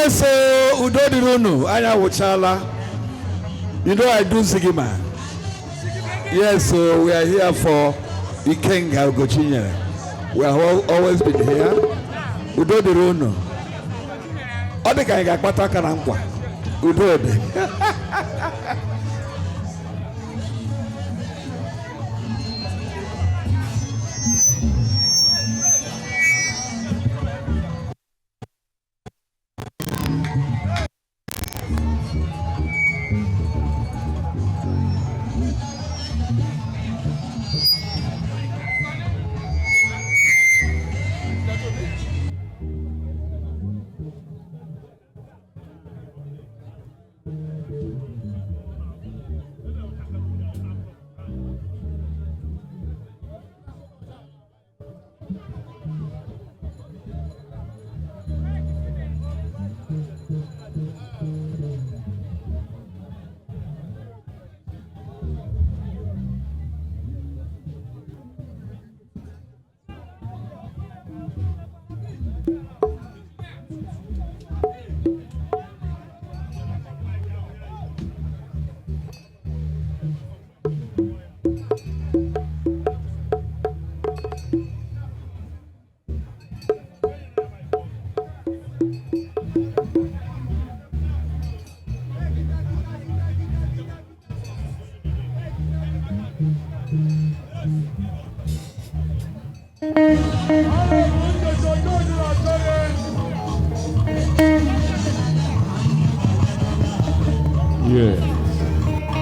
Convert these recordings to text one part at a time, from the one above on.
Yes, so Udo Dirunu, Aya Wuchala. You know I do Sigima. Yes, so we are here for Ikenga Ugochinyere. We have always been here. Udo Dirunu. Odeka Iga Pataka Nankwa. Udo de.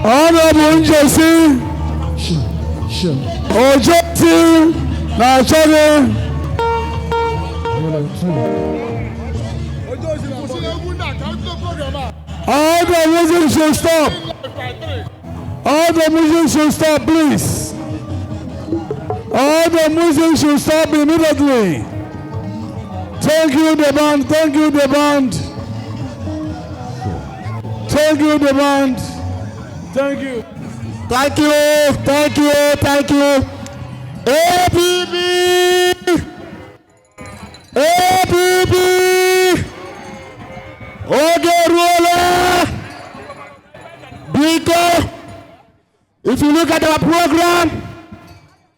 Honorable Jesse, Ojoti, Nachode. All the music should stop. All the music should stop, please. All the music should stop immediately. Thank you, the band. Thank you, the band. Thank you, the band. Thank you. Thank you. Thank you. Thank you. APB. APB. Ogerola. Biko. If you look at our program,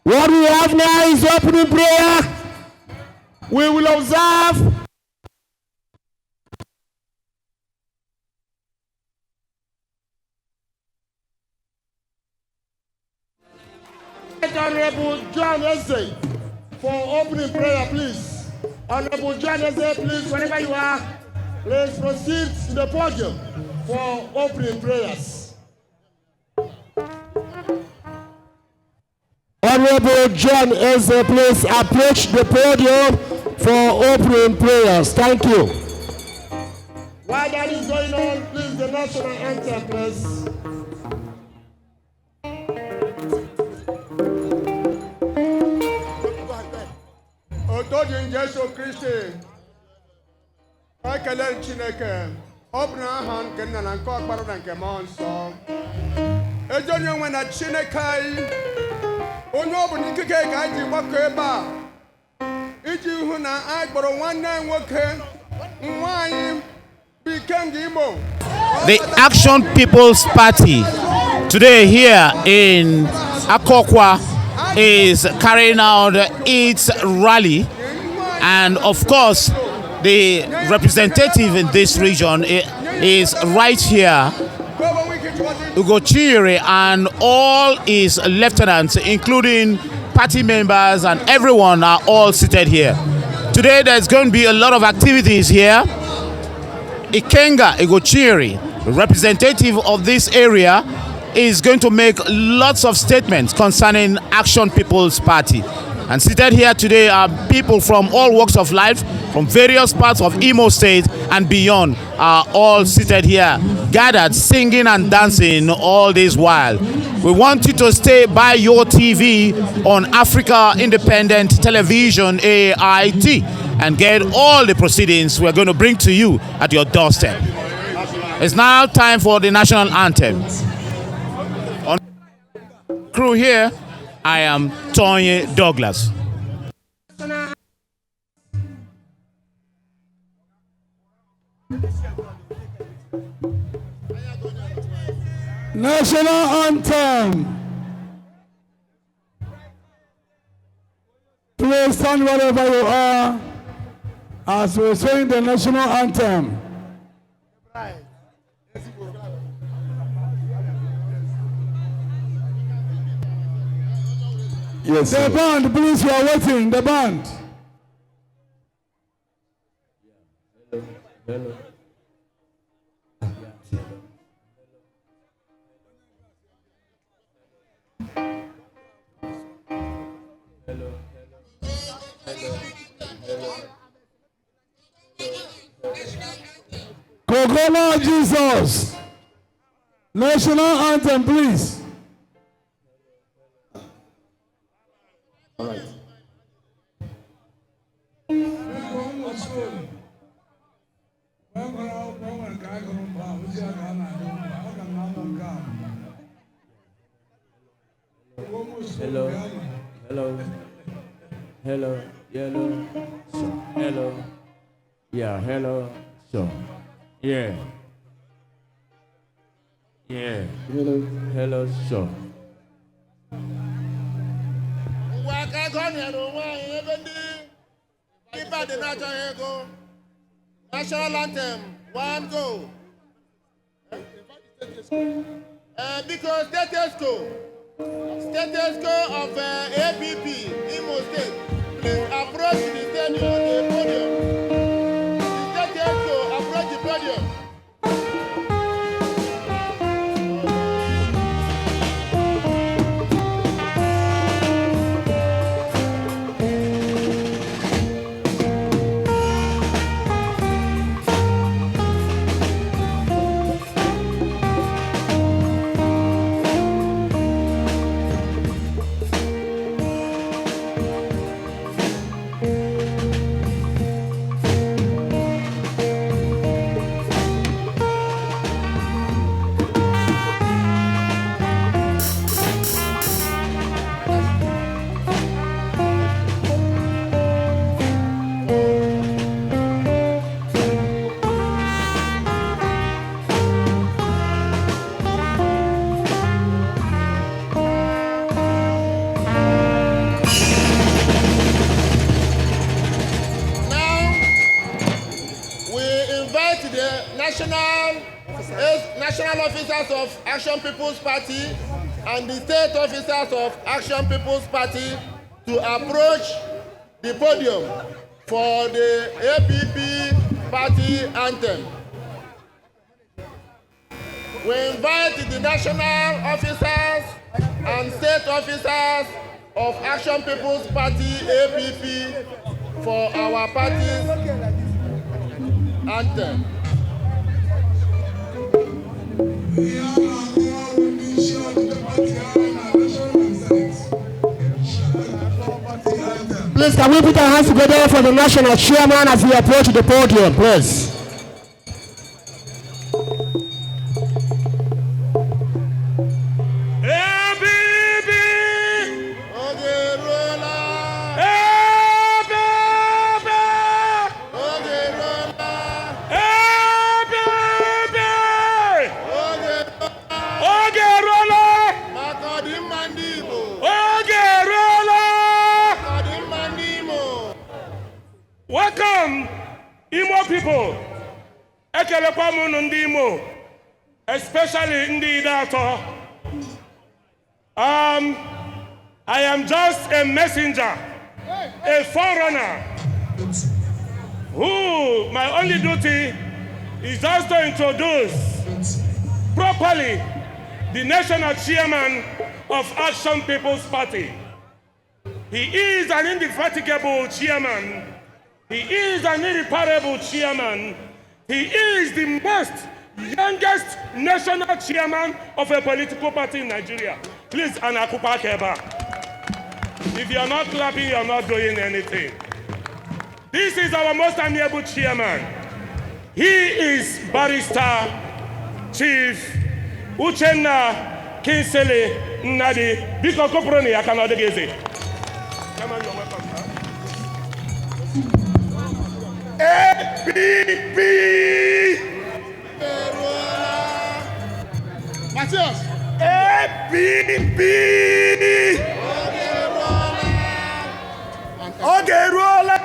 what we have now is opening prayer. We will observe Honorable John Eze for opening prayer, please. Honorable John Eze, please, wherever you are, please proceed to the podium for opening prayers. Honorable John Eze, please approach the podium for opening prayers. Thank you. While that is going on, please, the national anthem, please. Otoji Jesu Kristi, ekele Chineke, ọbụna aha nke nna na nke ọkpara na nke mmụọ nsọ. Ezi onye nwe na Chineke anyị, onye ọ bụ n'ikike ka anyị ji gbakọ ebe a, iji hụ na anyị kpọrọ nwanne nwoke, nwa anyị bụ Ikenga Imo. The Action People's Party today here in Akokwa is carrying out its rally, and of course the representative in this region is right here, Ugochinyere, and all his lieutenants, including party members and everyone, are all seated here. Today there's going to be a lot of activities here. Ikenga Ugochinyere, representative of this area, is going to make lots of statements concerning Action People's Party. And seated here today are people from all walks of life, from various parts of Imo State and beyond, are all seated here, gathered, singing and dancing all this while. We want you to stay by your TV on Africa Independent Television, AIT, and get all the proceedings we're going to bring to you at your doorstep. It's now time for the national anthem. On crew here, I am Tony Douglas. national anthem. Please stand wherever you are as we sing the national anthem. Yes, the band, please, you are waiting. The band. Hello. Coca-Cola Jesus. National anthem, please. All right. Hello. Yellow. So, hello. Yeah, hello. So, yeah. Hello. So. National anthem, one go. Because status quo of APP, Imo State, please approach the stadium, the podium. The status quo, approach the podium. National officers of Action People's Party and the state officers of Action People's Party to approach the podium for the APP party anthem. We invite the national officers and state officers of Action People's Party APP for our party's anthem. Please, can we put our hands together for the national chairman as we approach the podium, please? Welcome, Imo people. Ekelekwa munu ndi Imo, especially ndi Idato. I am just a messenger, a forerunner, who my only duty is just to introduce properly the national chairman of Action People's Party. He is an indefatigable chairman. He is an irreparable chairman. He is the most youngest national chairman of a political party in Nigeria. Please, Anakupa Keba. If you are not clapping, you are not doing anything. This is our most amiable chairman. He is Barrister Chief Uchenna Kinsele Nnadi. Biko Koproni Akanodegeze. Come on, you're welcome. APP! Matthias, APP. Oge ruola.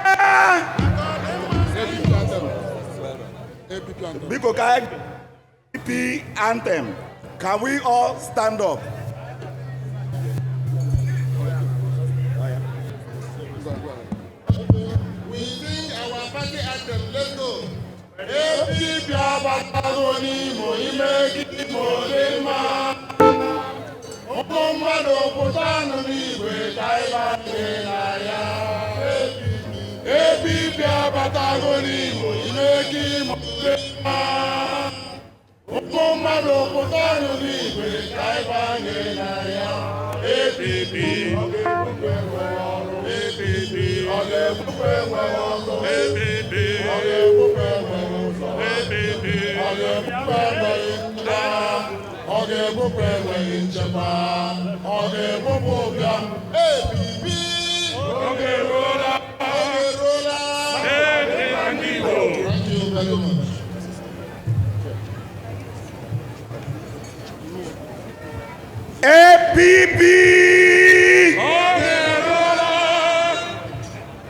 Biko ka APP anthem. Can we all stand up? We sing our party anthem. Let's go. APP abatagoni mo imeki mo lema. Okomado potano niwe taiba naya. APP abatagoni mo imeki mo lema. Okomado potano niwe taiba naya. APP.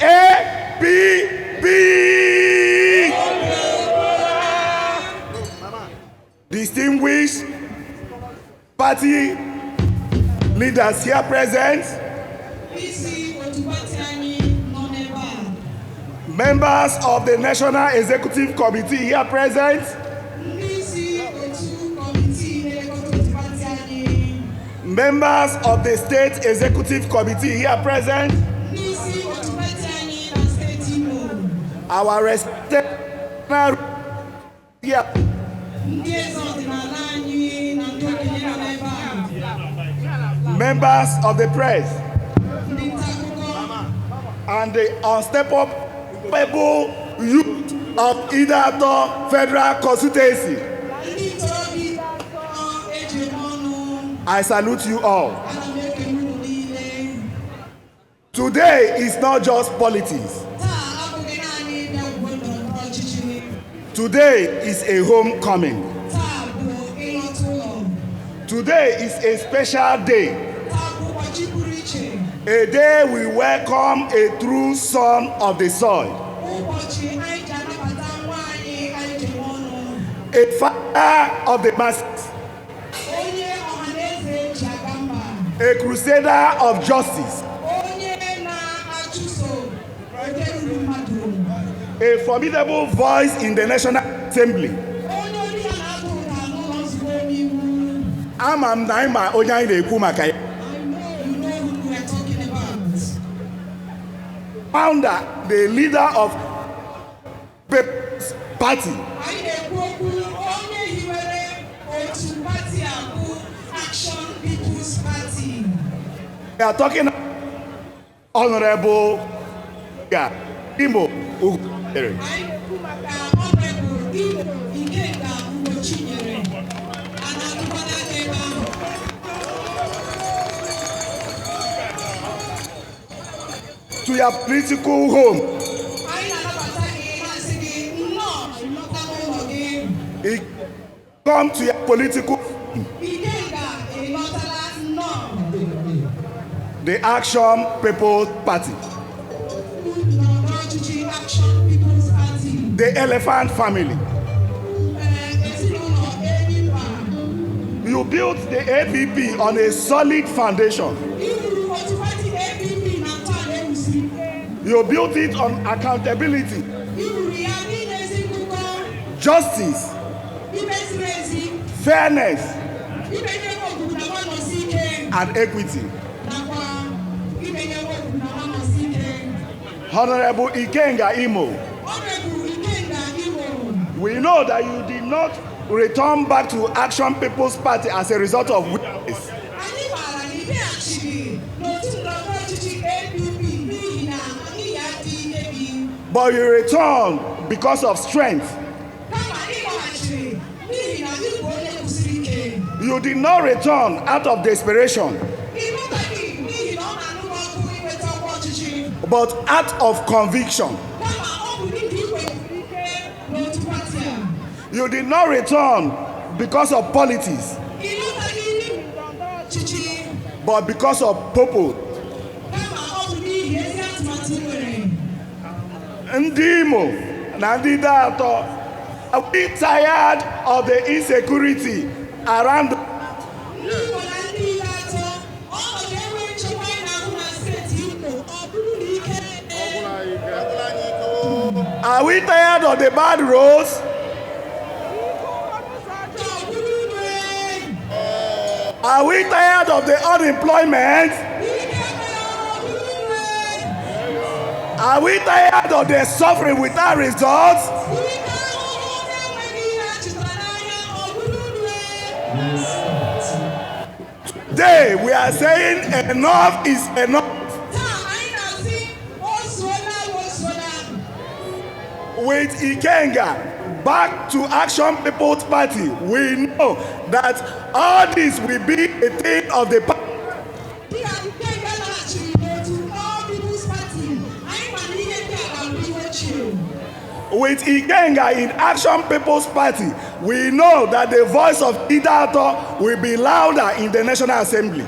APP. Distinguished party leaders here present, members of the National Executive Committee here present, members of the State Executive Committee here present, our respected here, members of the press, and the unstoppable youth of Idato Federal Constituency. I salute you all. Today is not just politics. Today is a homecoming. Today is a special day. A day we welcome a true son of the soil. A father of the masses. A crusader of justice. A formidable voice in the National Assembly. Amam naima onye na-ekwu maka ya. Founder, the leader of People's Party. We are talking Honorable Ugochinyere. To your political home. He come to your political home. The Action People's Party. The Elephant Family. You built the APP on a solid foundation. You built it on accountability, justice, fairness, and equity. Honorable Ikenga Imo, we know that you did not return back to Action People's Party as a result of weakness. But you return because of strength. You did not return out of desperation, but out of conviction. You did not return because of politics, but because of purpose. Ndị Imo na ndị Datọ, are we tired of the insecurity around the Are we tired of the bad roads? Are we tired of the unemployment? Are we tired of the suffering without results? Today we are saying enough is enough. With Ikenga back to Action People's Party, we know that all this will be a thing of the past. With Ikenga in Action People's Party, we know that the voice of Idato will be louder in the National Assembly.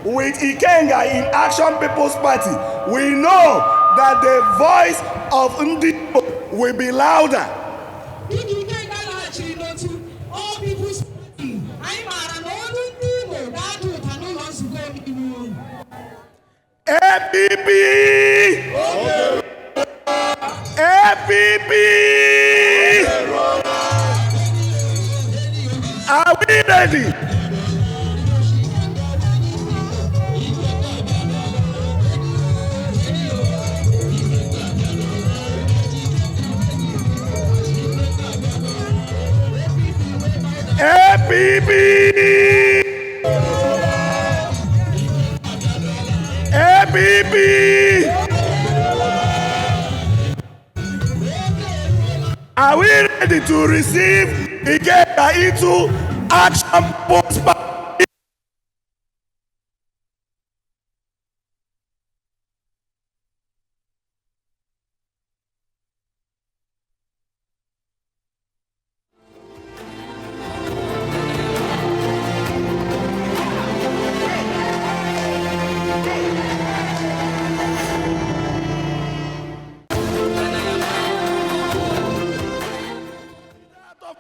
With Ikenga in Action People's Party, we know that the voice of Ndibo will be louder. APP! APP! Are we ready? APP! APP! Are we ready to receive Ikenga into Action People's Party?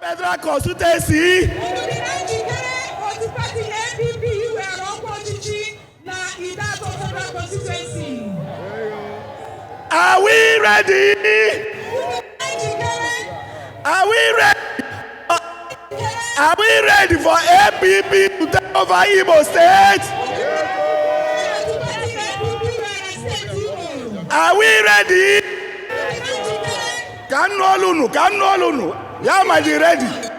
Federal consultancy. Are we ready? Are we ready? Are we ready for APP to take over Imo State? Are we ready? Kanolunu. Yeah, might be ready.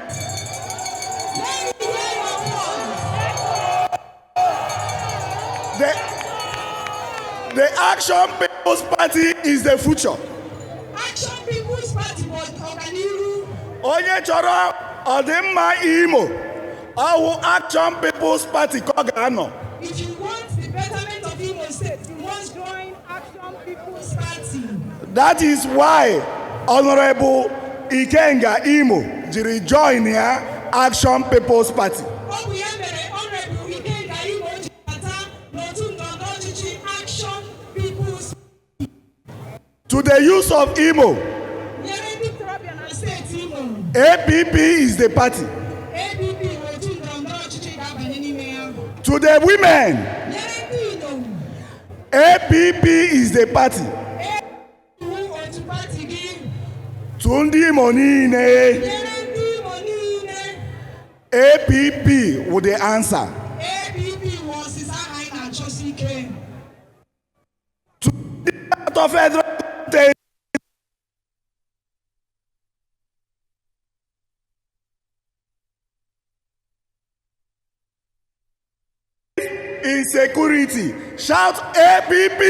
The Action People's Party is the future. Action People's Party was Oganiru. Onye chọrọ ọdịmma Imo, ọwụ Action People's Party Kogano. If you want the betterment of Imo State, you must join Action People's Party. That is why Honorable Ikenga Imo jiri join ya Action People's Party. To the youth of Imo, APP is the party. To the women, APP is the party. To ndị Imo niile, APP with the answer. To the federal insecurity, shout APP.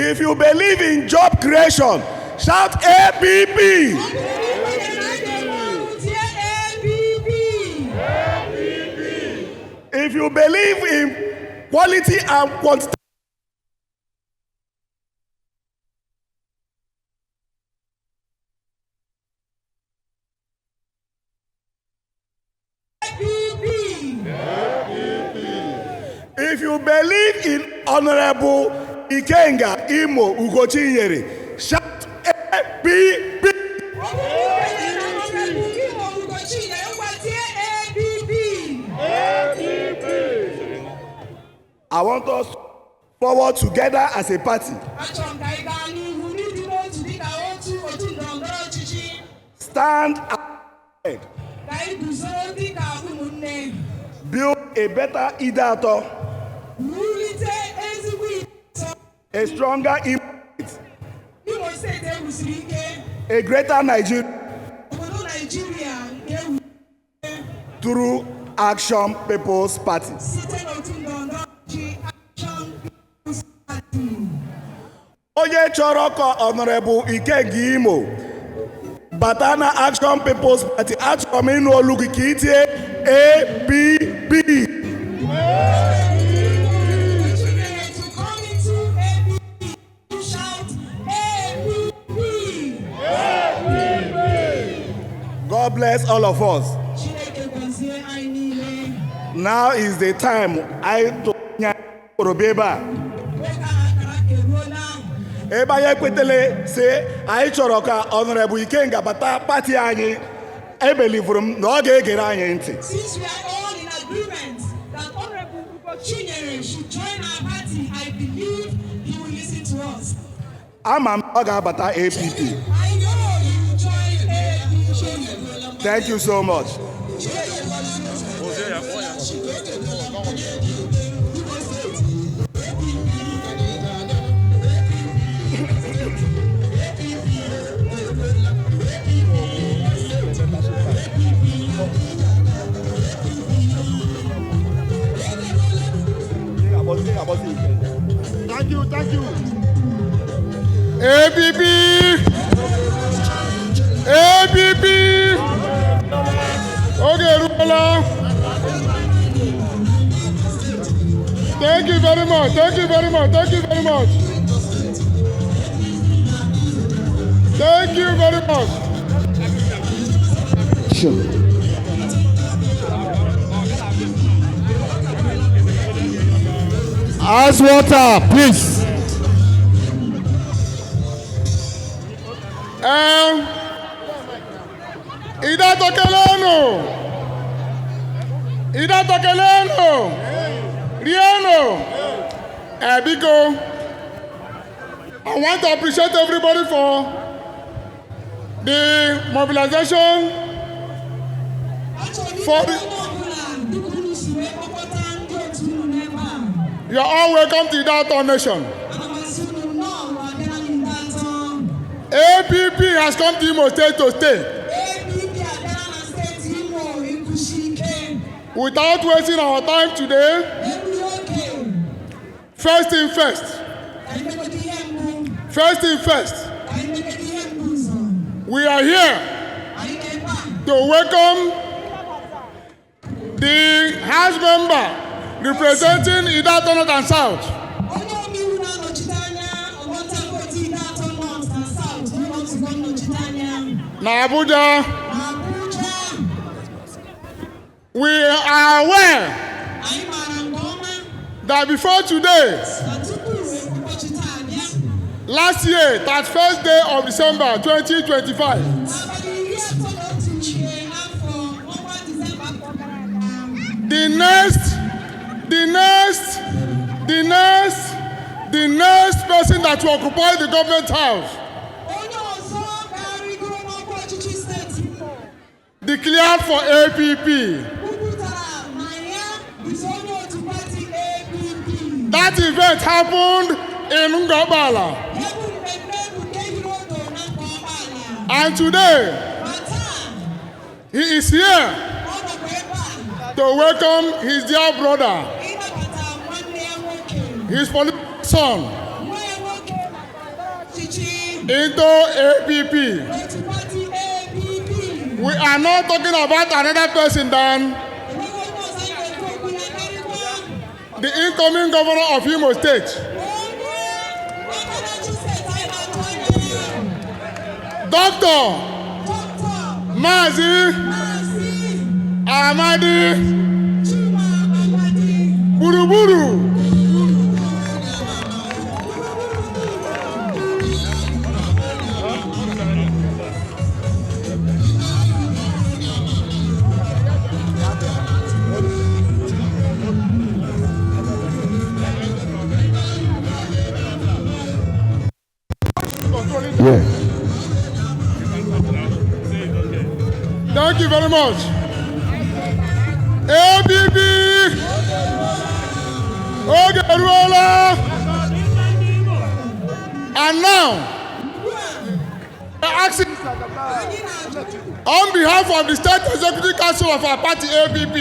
If you believe in job creation, shout APP. If you believe in quality and quantity you believe in Honorable Ikenga Imo Ugochinyere, shout APP. I want us to forward together as a party. Stand ahead. Build a better Idato. A stronger impact. A greater Nigeria. Through Action People's Party. Onye chọrọ ka Honorable Ikenga Imo bata na Action People's Party, achọrọ m ịnụ olu gị ka itie APP. God bless all of us. Now is the time I to Robeba. Eba ya kwetele say I chọrọ ka Honorable Ikenga bata party anyị. I believe from na ọ ga-egere anyị ntị. Since we are all in agreement that Honorable Ugochinyere should join our party, I believe he will listen to us. Ama m ọ ga-abata APP. I know he will join APP. Thank you so much. Thank you, thank you. APP! APP! Okay, Rupala. Thank you very much. Thank you very much. Thank you very much. Thank you very much. Sure. Ice water, please. Ida tokeleno. Rieno. Biko. I want to appreciate everybody for the mobilization for the, you are all welcome to Idato Nation. APP has come to Imo State to stay. Without wasting our time today, first thing first. First thing first. We are here to welcome the House member representing Idato North and South. Na Abuja, we are aware that before today, last year, that first day of December 2025, the next person that will occupy the government house declared for APP. That event happened in Ngobala. And today, he is here to welcome his dear brother, his political son, into APP. We are not talking about another person than the incoming governor of Imo State, Dr. Mazi Amadi Buruburu. Yeah. Thank you very much. ABB Ogeruola. And now, on behalf of the State Executive Council of our party, ABB,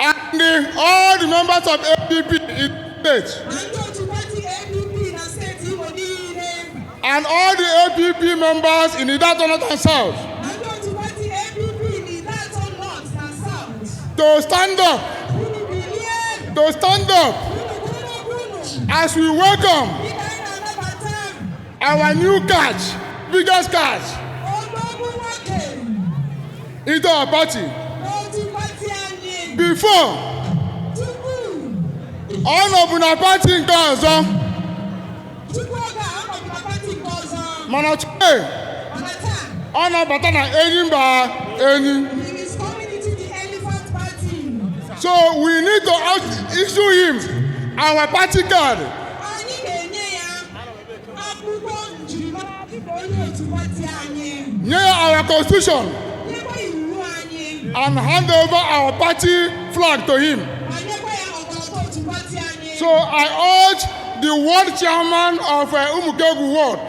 and all the members of ABB in the state, and all the ABB members in Idaho North and South, to stand up as we welcome our new catch, biggest catch, into our party. Before, all of our party in Gaza, Manachke, all of our party. So we need to issue him our party card. Near our constitution and hand over our party flag to him. So I urge the world chairman of Umukegu Ward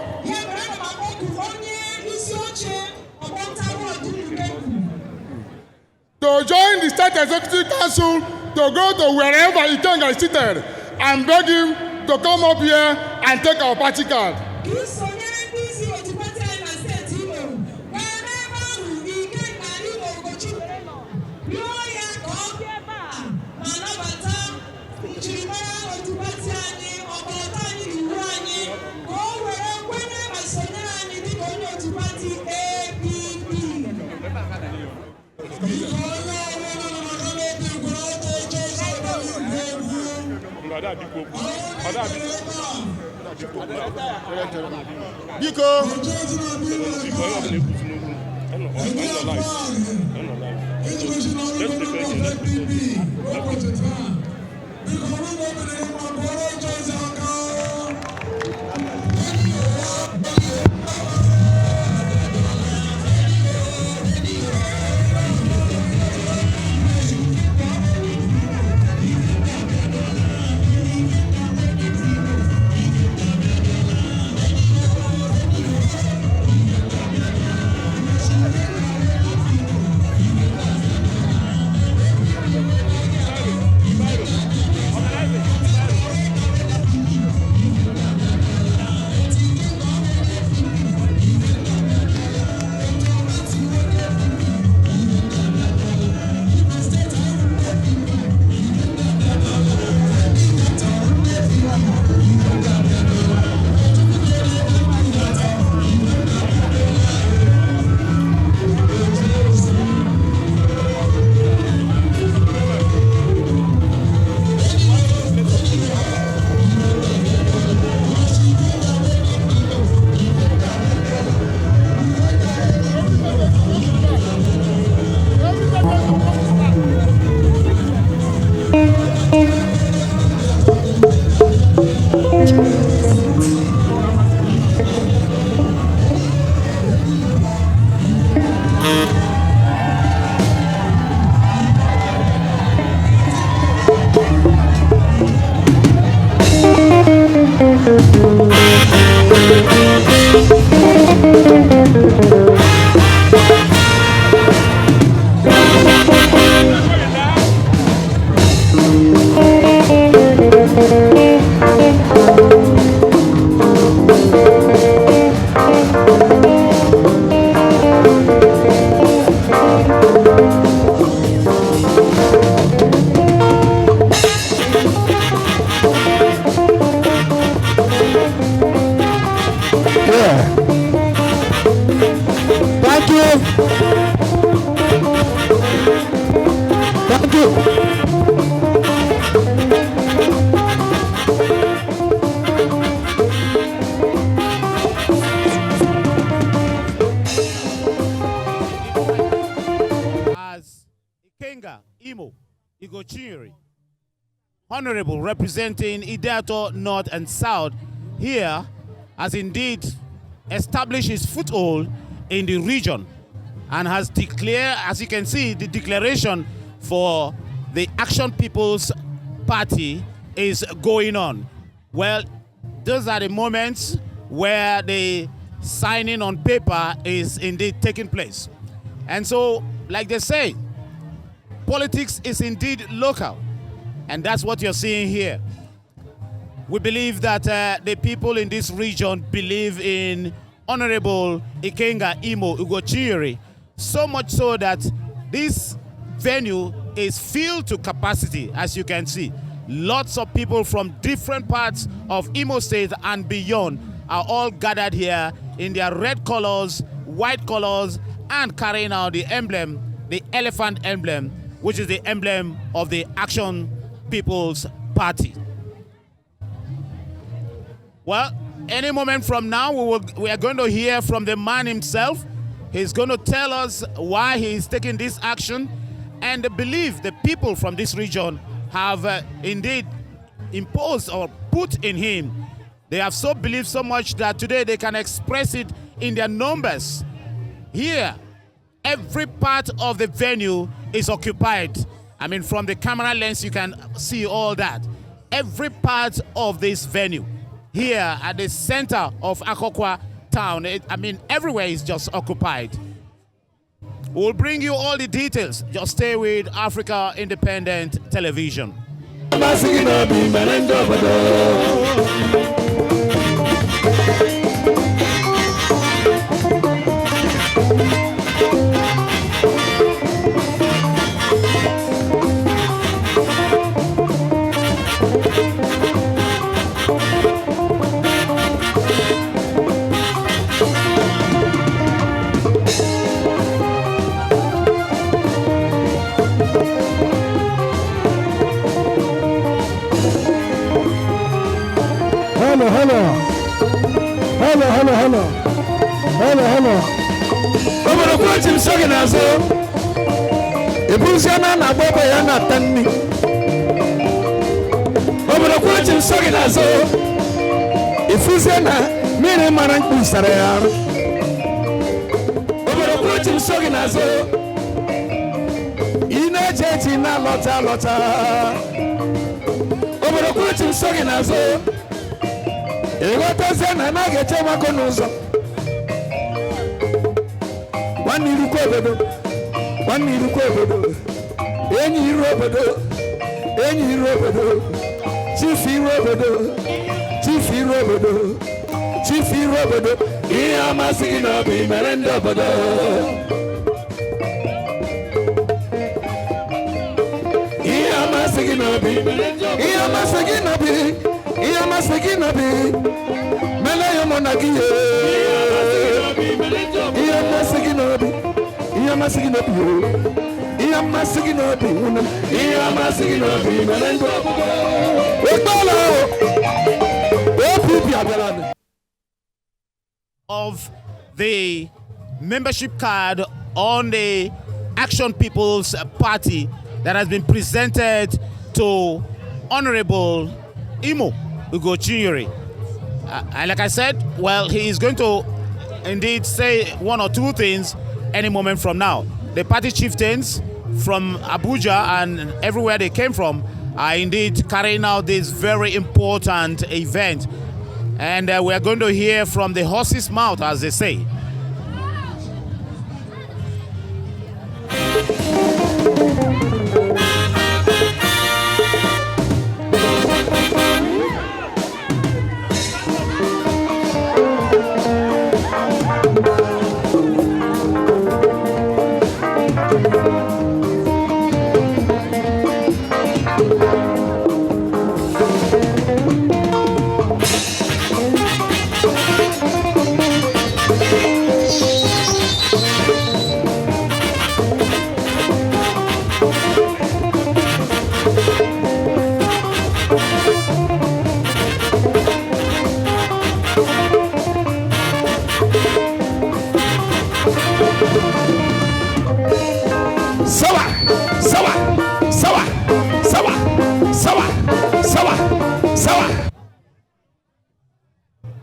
to join the State Executive Council to go to wherever Ikenga is seated and beg him to come up here and take our party card. Biko. honorable representing Idato North and South here has indeed established his foothold in the region and has declared, as you can see, the declaration for the Action People's Party is going on. Well, those are the moments where the signing on paper is indeed taking place. And so, like they say, politics is indeed local. And that's what you're seeing here. We believe that the people in this region believe in Honorable Ikenga Imo Ugochinyere, so much so that this venue is filled to capacity, as you can see. Lots of people from different parts of Imo State and beyond are all gathered here in their red colors, white colors, and carrying out the emblem, the elephant emblem, which is the emblem of the Action People's Party. Well, any moment from now, we are going to hear from the man himself. He's going to tell us why he's taking this action and the belief the people from this region have indeed imposed or put in him. They have so believed so much that today they can express it in their numbers. Here, every part of the venue is occupied. I mean, from the camera lens, you can see all that. Every part of this venue here at the center of Akokwa town, everywhere is just occupied. We'll bring you all the details. Just stay with Africa Independent Television. Hello. Obodo kwa chim soge na so. Ebuziana na baba ya na tanni. Obodo kwa chim soge na so. Efuziana mere maran kusara ya. Obodo kwa chim soge na so. Ina jeji na lota. Obodo kwa chim soge na so. Ewata zena na geche makonuzo. Wani rukobodo. Enyi robodo. Chief robodo. Iya masigino bi merendo bodo. Iya masigino bi. Melayo monagiye. Iya masigino bi. Of the membership card on the Action People's Party that has been presented to Honorable Imo Ugochinyere. And like I said, well, he is going to indeed say one or two things any moment from now. The party chieftains from Abuja and everywhere they came from are indeed carrying out this very important event. And we are going to hear from the horse's mouth, as they say.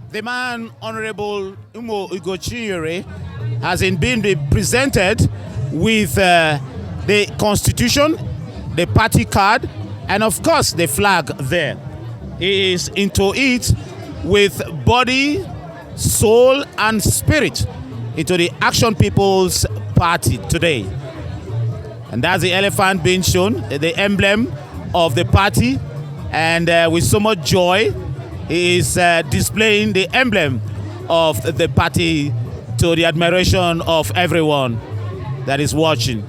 The man, Honorable Ugochinyere, has been presented with the Constitution, the party card, and of course the flag there. He is into it with body, soul, and spirit into the Action People's Party today. And that's the elephant being shown, the emblem of the party. And with so much joy, he is displaying the emblem of the party to the admiration of everyone that is watching.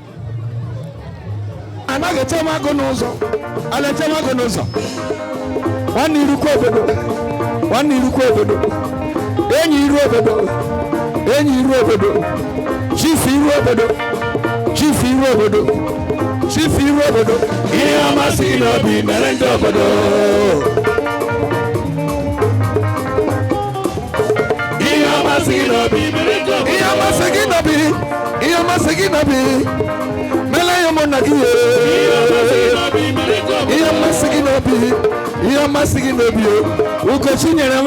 Ugochinyere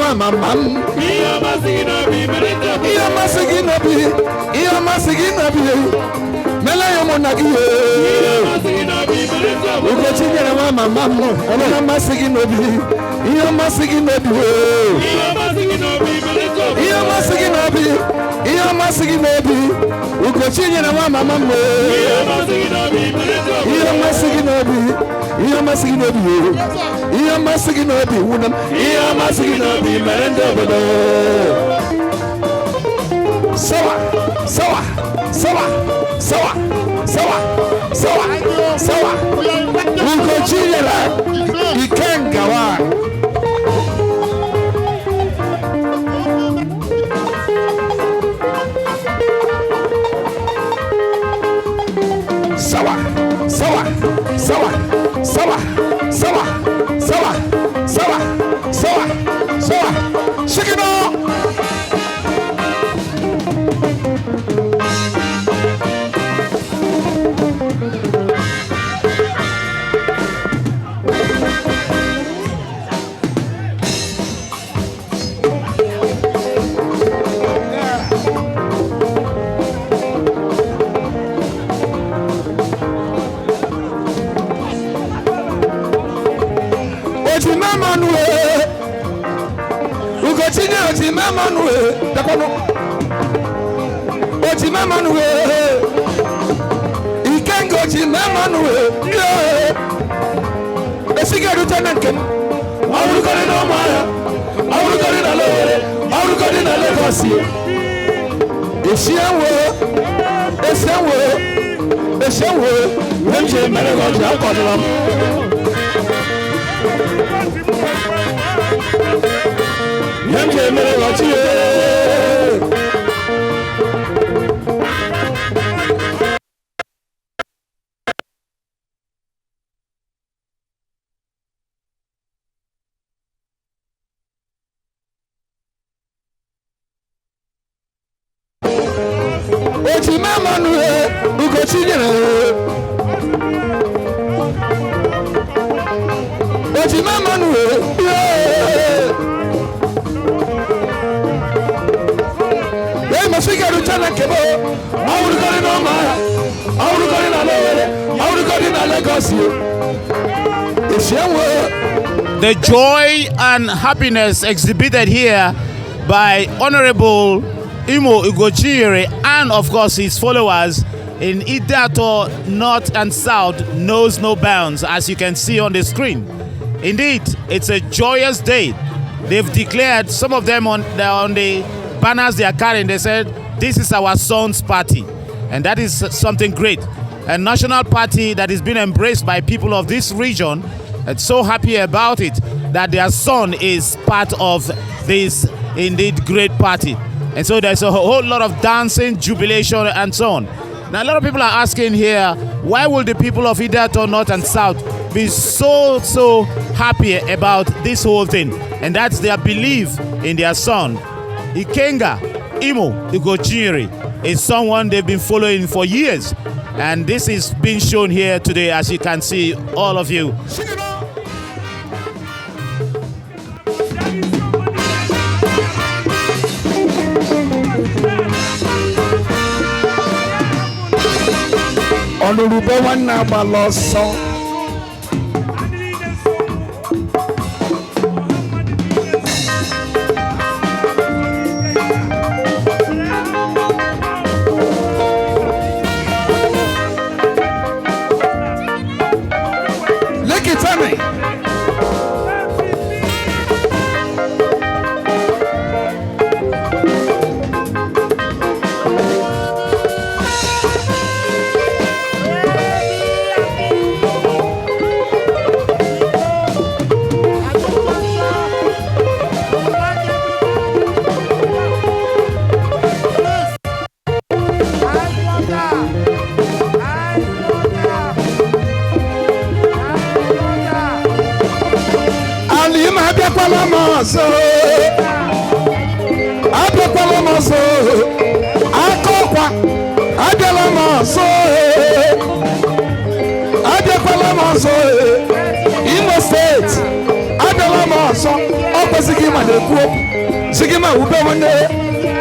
The joy and happiness exhibited here by Honorable Ugochinyere and of course his followers in Idato North and South knows no bounds, as you can see on the screen. Indeed, it's a joyous day. They've declared, some of them on the banners they are carrying, they said, this is our son's party. And that is something great. A national party that is being embraced by people of this region, and so happy about it that their son is part of this indeed great party. And so there's a whole lot of dancing, jubilation, and so on. Now, a lot of people are asking here, why will the people of Idato North and South be so happy about this whole thing? And that's their belief in their son. Ikenga Ugochinyere is someone they've been following for years. And this is being shown here today, as you can see, all of you. Ọnụrụbe nwanne agbala ọsọ. Lekitani. Abịakwala akọkwa abịala m ọzọ abịakwala m ọzọ Imo steeti abịala m ọzọ ọ kwesịghị ịma na-ekwu okwu sịgị ma ube nwanne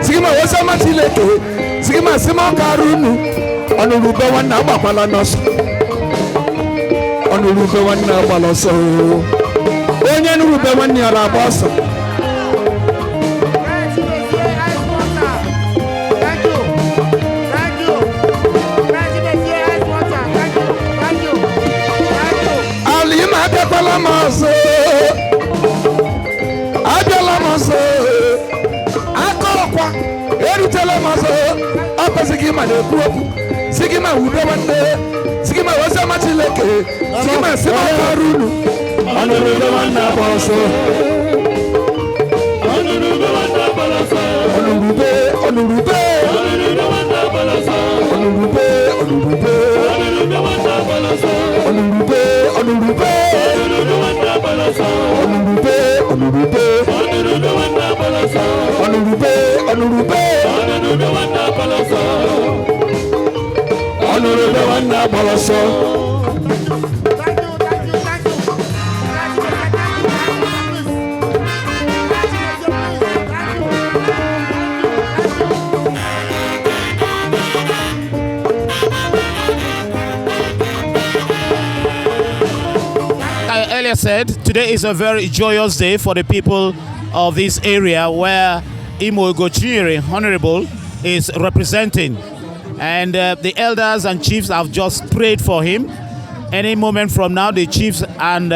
sịgị ma wesa matileke sịgị ma sị m ọka arụ unu ọnụrụbe nwanne agbakwala n'ọsọ ọnụrụbe nwanne agbala ọsọ onye nụrụbe nwanne ya agba ọsọ. Abịakwala m ọzọ aka ọkwa erutela m ọzọ ọ kwesị gị ma na-ekwu okwu si gị ma wube nwanne si gị ma wezi ọma Chineke si gị ma si ma ọrụ unu ọnụrụbe nwanne agba ọsọ ọnụrụbe ọnụrụbe ọnụrụbe ọnụrụbe ọnụrụbe Ọnụrụbe nwanne agbala ọsọ. Earlier said, today is a very joyous day for the people of this area where Ugochinyere Honorable is representing. And the elders and chiefs have just prayed for him. Any moment from now, the chiefs and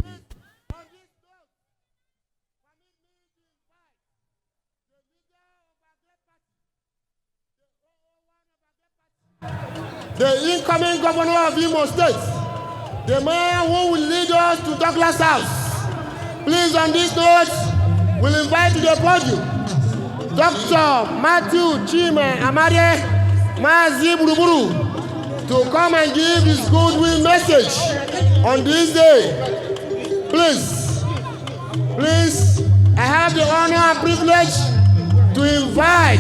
the incoming governor of Imo State, the man who will lead us to Douglas House. Please, on this note, we'll invite to the podium Dr. Matthew Chima Amade Mazi Buruburu to come and give his goodwill message on this day. Please, I have the honor and privilege to invite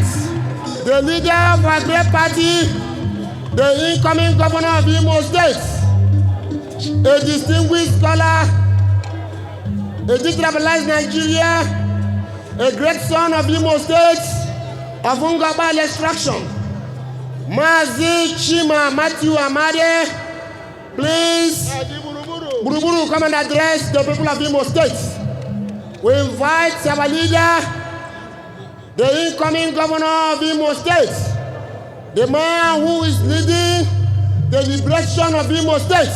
the leader of our great party, the incoming governor of Imo State, a distinguished scholar, a digitalized Nigeria, a great son of Imo State, of Ungabal extraction, Mazi Chima Matthew Amade. Please, Buruburu, come and address the people of Imo State. We invite our leader, the incoming governor of Imo State, the man who is leading the liberation of Imo State.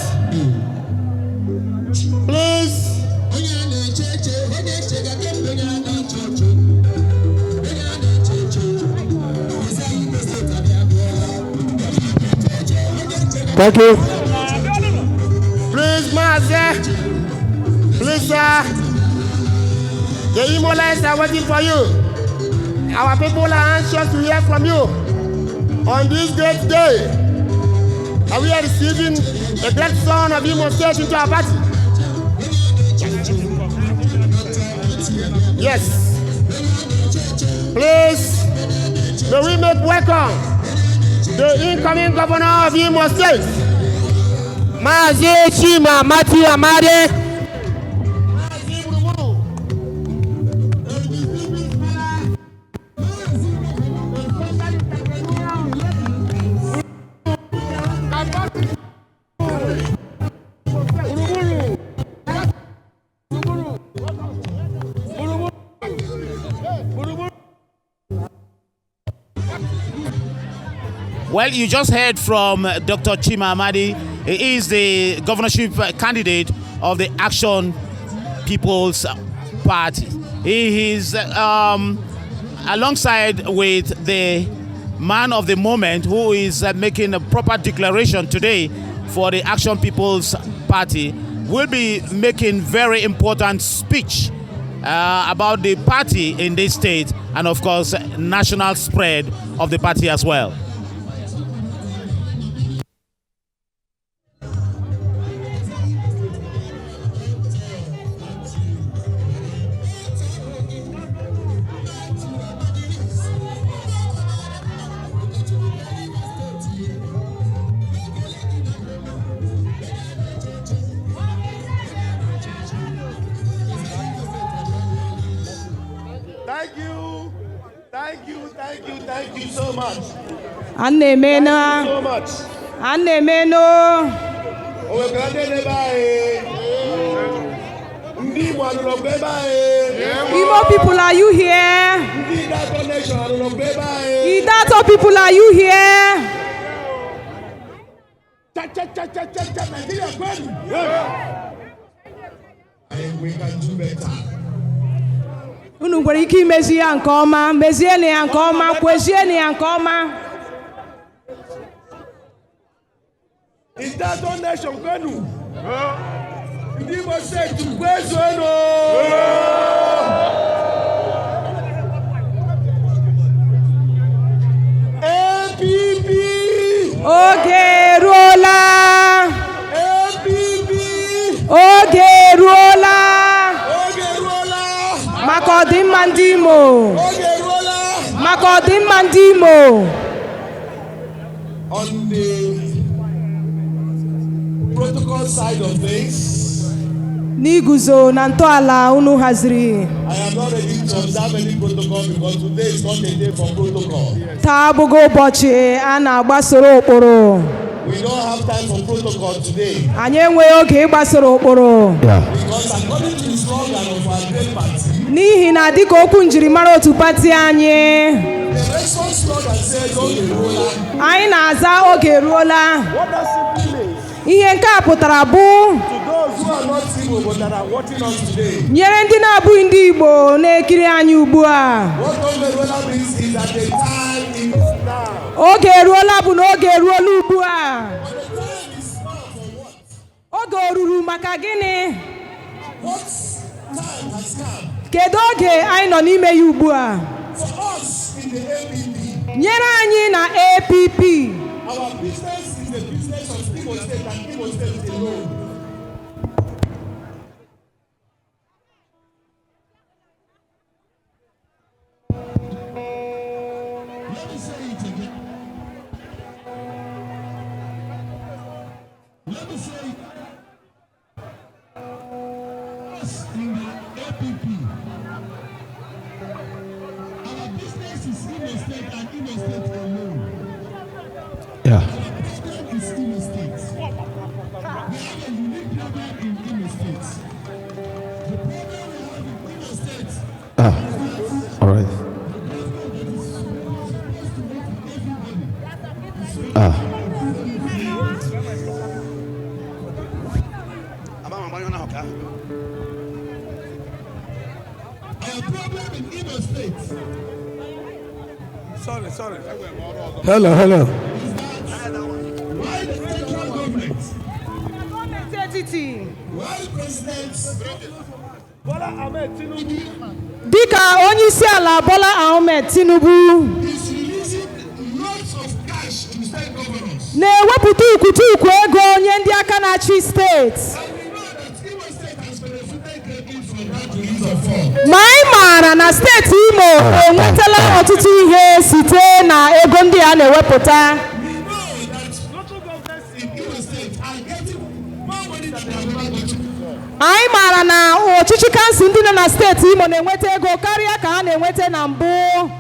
Please. Thank you. Please, Master. Please, sir. The Imolites are waiting for you. Our people are anxious to hear from you. On this great day, are we receiving a great son of Imo State into our party? Yes. Please, may we make welcome the incoming governor of Imo State, Mazi Chima Matthew Amade. Well, you just heard from Dr. Chima Amadi. He is the governorship candidate of the Action People's Party. He is alongside with the man of the moment who is making a proper declaration today for the Action People's Party. Will be making very important speech about the party in this state and of course national spread of the party as well. Thank you so much. Annemena. So much. Annemeno. Igbo people, are you here? Idato people, are you here? We can do better. Unu nwere ike imezi ya nke ọma, mezienụ ya nke ọma, kwezienụ ya nke ọma. Is that donation kwenu? Ndị Igbo steeti kwezuonu. APP. Oge eruola. APP. Oge eruola. Maka ọdịmma ndị Imo. Maka ọdịmma ndị Imo. On the protocol side of things, n'iguzo na ntọala unu haziri. I am not ready to observe any protocol because today is not a day for protocol. Taa abụghị ụbọchị a na-agbasoro ụkpụrụ. We don't have time for protocol today. Anyị enweghị oge ịgbasoro ụkpụrụ. Because according to the slogan of our great party, n'ihi na dịka okwu njirimara otu pati anyị, the response slogan says oge eruola. anyị na-aza oge eruola. What that simply means, ihe nke a pụtara bụ to those who are not Igbo but that are watching us today, nyere ndị na-abụghị ndị Igbo na-ekiri anyị ugbu a. what oge eruola means is that the time is now. Oge eruola bụ na oge eruola ugbu a. But the time is now for what? Oge o ruru maka gịnị? What time has come? Kedu oge anyị nọ n'ime ya ugbu a? For us in the APP, nyere anyị na APP, our business is the business of Igbo State and Igbo State alone. Let me say it again. Let me say it. Us in the APP, our business is Igbo State and Igbo State alone. Yeah. Our problem is Igbo State. We have a unique problem in Igbo State. The problem we have in Igbo State. All right. Our problem in Igbo State. Sorry. Hello. Why the federal government? gọọmenti etiti, Why President Bola Ahmed Tinubu dịka onye isi ala Bola Ahmed Tinubu is releasing lots of cash to state governors? na-ewepụta ukwutukwu ego nye ndị aka na-achị steeti. And we know that Igbo State has benefited greatly from that release of funds. Ma anyị maara na steeti Imo enwetala ọtụtụ ihe site na ego ndị a na-ewepụta. We know that local governments in Igbo State are getting more money than they have ever gotten before. Anyị maara na ọchịchị kansụl ndị nọ na steeti Imo na-enweta ego karịa ka ha na-enweta na mbụ. And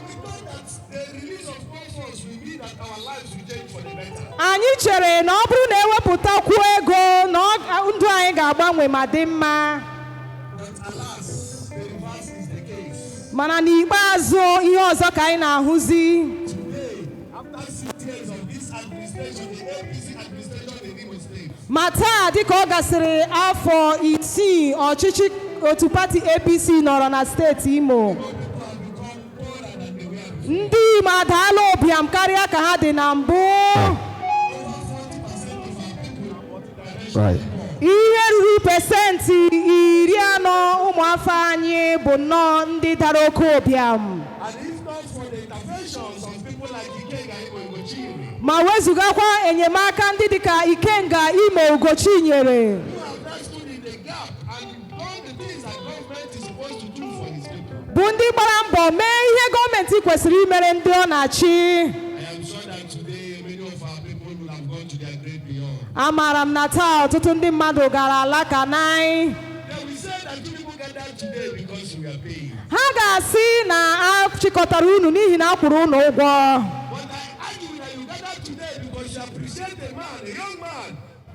we know that the release of more funds will mean that our lives will change for the better. Anyị chere na ọ bụrụ na ewepụtakwu ego na ndụ anyị ga-agbanwe ma dị mma. But alas, the reverse is the case. Mana n'ikpeazụ ihe ọzọ ka anyị na-ahụzi. Today, after 6 years ma taa dịka ọ gasịrị afọ 6 ọchịchị otu pati APC nọrọ na steeti Imo, ndị Imo adaala ụbịam karịa ka ha dị na mbụ. Ihe ruru pesenti 40 ụmụafọ anyị bụ nnọọ ndị dara oke ụbịam. Ma wezugakwa enyemaka ndị dịka Ikenga Imo Ugochinyere, bụ ndị gbara mbọ mee ihe gọọmenti kwesịrị imere ndị ọ na-achị. Amaara m na taa ọtụtụ ndị mmadụ gara ala ka anyị. Ha ga-asị na a chịkọtara unu n'ihi na a kwụrụ unu ụgwọ.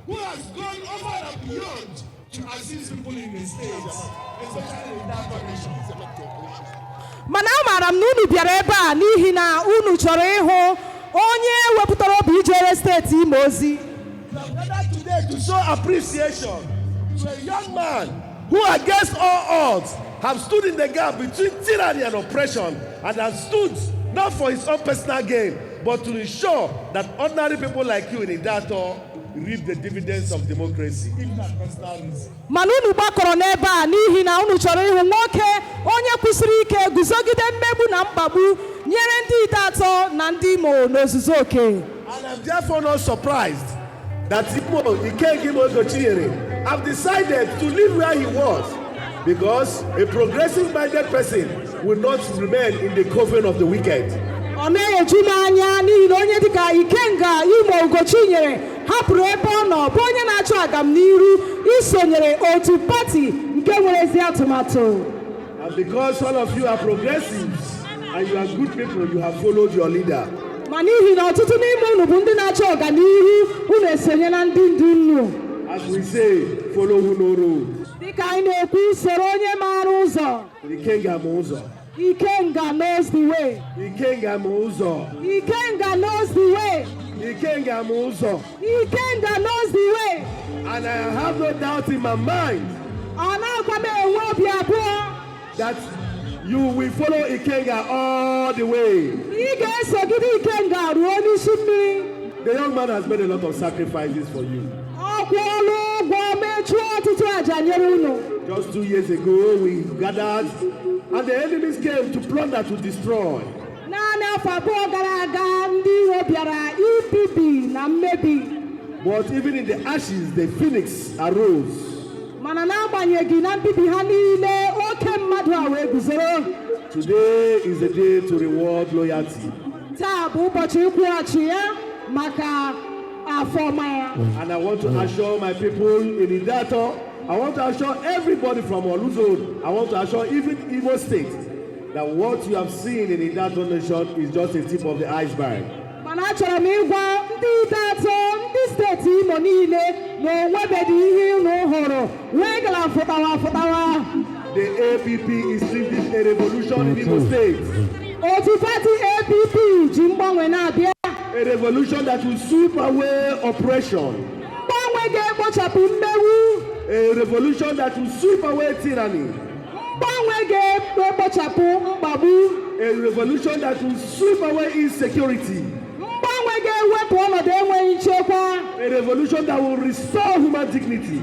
Who has gone over and beyond to assist people in the States, especially in that condition. Mana amaara m na unu bịara ebe a n'ihi na unu chọrọ ịhụ onye wepụtara obi ijere steeti Imo ozi. We have gathered today to show appreciation to a young man who, against all odds, have stood in the gap between tyranny and oppression, and has stood not for his own personal gain, but to ensure that ordinary people like you in Idato reap the dividends of democracy. Mana unu gbakọrọ n'ebe a n'ihi na unu chọrọ ịhụ nwoke onye kwụsịrị ike guzogide mmegbu na mkpagbu nyere ndị Idato na ndị Imo n'ozuzu oke. And I'm therefore not surprised that Ikenga Ugochinyere have decided to live where he was, because a progressive-minded person will not remain in the coven of the wicked. Ọ na-eju n'anya n'ihi na onye dịka Ikenga Imo Ugochinyere hapụrụ ebe ọ nọ bụ onye na-achọ agamniru isonyere otu pati nke nwere ezi atụmatụ. And because all of you are progressives and you are good people, you have followed your leader. Ma n'ihi na ọtụtụ n'ime unu bụ ndị na-achọ ọganihu, unu esonye na ndị ndu unu. As we say, follow who no road. Dịka anyị na-ekwu, soro onye maara ụzọ. Ikenga ma ụzọ. Ikenga knows the way. Ikenga ma ụzọ. Ikenga knows the way. Ikenga ma ụzọ. Ikenga knows the way. And I have no doubt in my mind that you will follow Ikenga all the way. The young man has made a lot of sacrifices for you. Just 2 years ago, we gathered, and the enemies came to plunder, to destroy. But even in the ashes, the phoenix arose. Today is the day to reward loyalty. And I want to assure my people in Idato, I want to assure everybody from Oluzon, I want to assure even Imo State, that what you have seen in Idato Nation is just a tip of the iceberg. The APP is leading a revolution in Imo State. A revolution that will sweep away oppression. A revolution that will sweep away tyranny. A revolution that will sweep away insecurity. A revolution that will restore human dignity.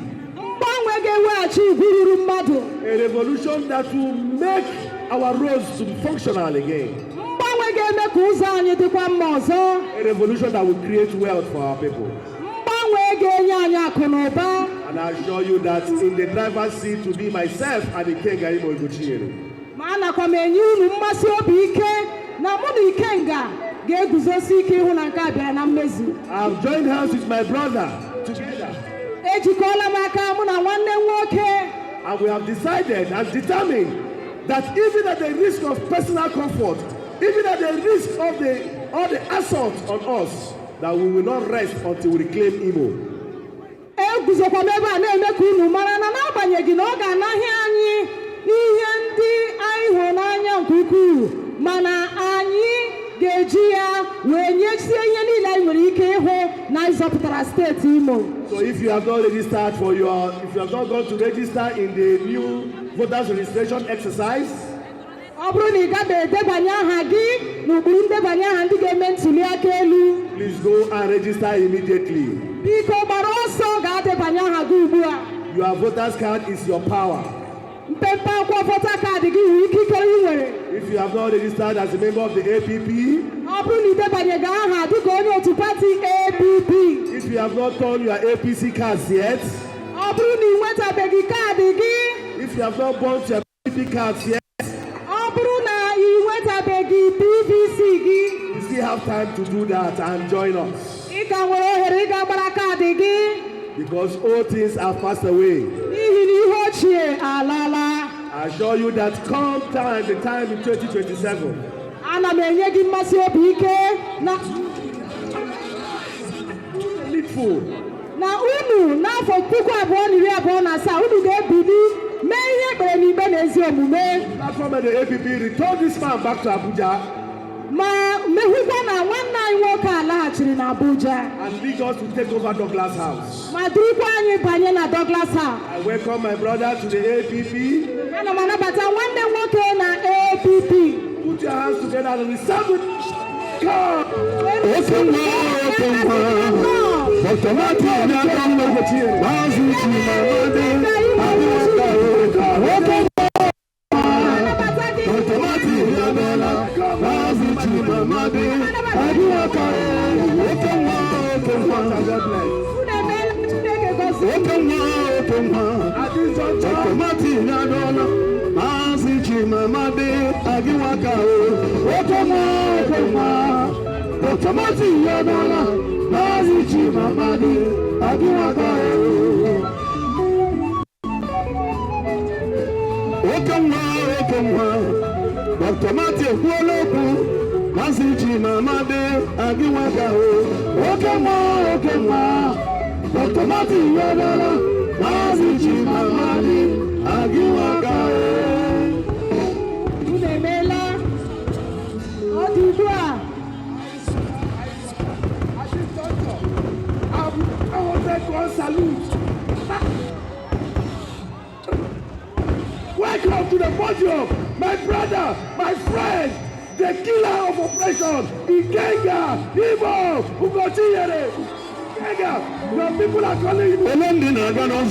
A revolution that will make our roads to be functional again. A revolution that will create wealth for our people. And I assure you that in the driver's seat to be myself and Ikenga Ugochinyere. I have joined hands with my brother together. And we have decided and determined that even at the risk of personal comfort, even at the risk of all the assault on us, that we will not rest until we reclaim Imo. zọpụtara steeti Imo. So if you have not registered if you have not gone to register in the new voters registration exercise, ọ bụrụ na ị gabeghị edebanye aha gị n'ụkpụrụ ndebanye aha ndị ga-eme ntuli aka elu, please go and register immediately. biko gbara ọsọ ga-adebanye aha gị ugbu a. Your voters card is your power. Mpempe akwụkwọ vota kaadị gị nwere ike ikere ị nwere. If you have not registered as a member of the APP, ọ bụrụ na idebanyeghị aha dịka onye otu pati APP, if you have not turned your APC cards yet, ọ bụrụ na ị nwetabeghị kaadị gị, if you have not burnt your APP cards yet, ọ bụrụ na ị nwetabeghị PVC gị, you still have time to do that and join us. ị ka nwere ohere ị ga-agbara kaadị gị. Because all things have passed away. N'ihi na ihe ochie alala. I assure you that come the time in 2027. Ana m enye gị mmasị obi ike na unu n'afọ 2027 unu ga-ebili mee ihe ekpere n'ikpe na ezi omume. From the APP return this man back to Abuja. Ma mehụkwa na nwanne anyị nwoke alaghachiri na Abuja. And lead us to take over Douglas House. Ma durukwa anyị banye na Douglas House. I welcome my brother to the APP. Ana m anabata nwanne nwoke na APP. Put your hands together and receive it. God. Welcome to the podium, my brother, my friend, the killer of operation, Ikenga, Imo, Ugochinyere. Ikenga, your people are calling you.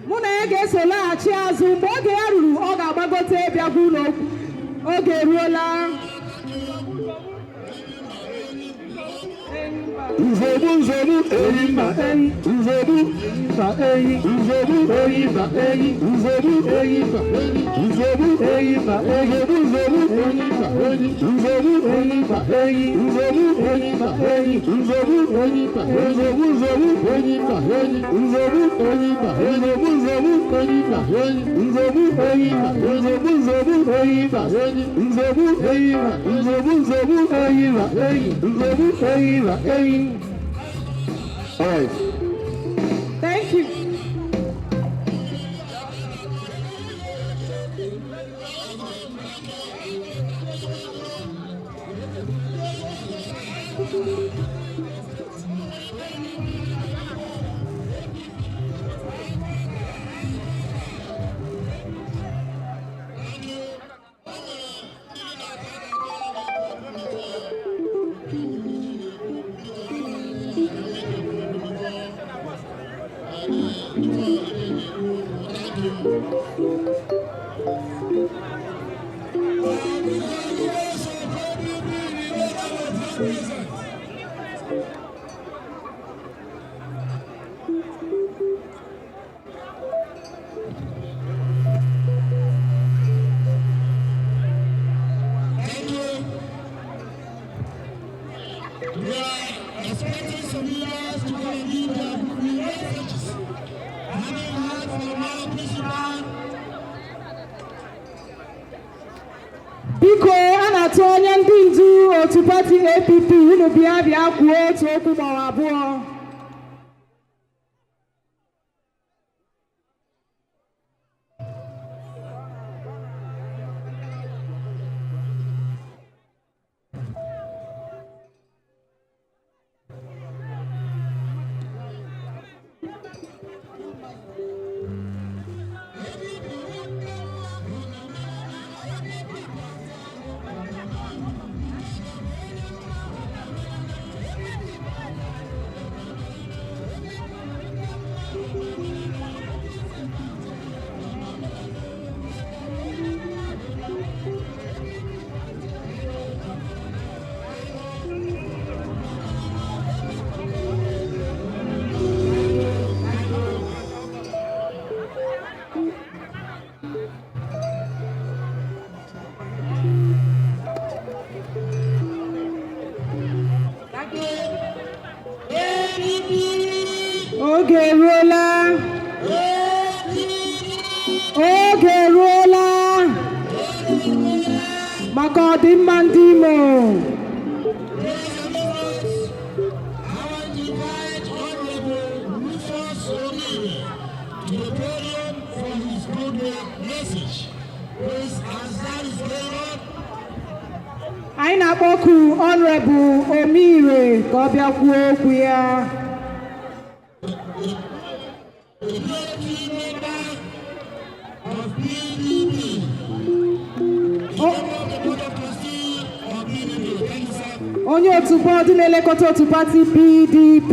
Mụ mụ na ya ga-eso laghachi azụ mgbe oge ya ruru ọ ga-agbagote bịagwa ụlọ okwu. Oge eruola. Nzobu nzobu eyimba eyi nzobu eyimba eyi nzobu eyimba eyi nzobu eyimba eyi nzobu eyimba eyi nzobu eyimba eyi nzobu eyimba eyi nzobu eyimba eyi nzobu eyimba nzobu nzobu eyimba eyi nzobu eyimba nzobu nzobu eyimba eyi nzobu eyimba nzobu nzobu eyimba eyi nzobu eyimba nzobu nzobu eyimba eyi nzobu eyimba eyi. All right. Thank you. Biko a na-atụ onye ndị ndu otu pati APP unu bịa kwuo otu okwu maọbụ abụọ. Oge eruola. Oge eruola. Maka ọdịmma ndị Imo. Anyị na-akpọku Honorable Omire ka ọ bịa kwuo okwu ya. Onye otu bọọdụ na-elekọta otu pati PDP.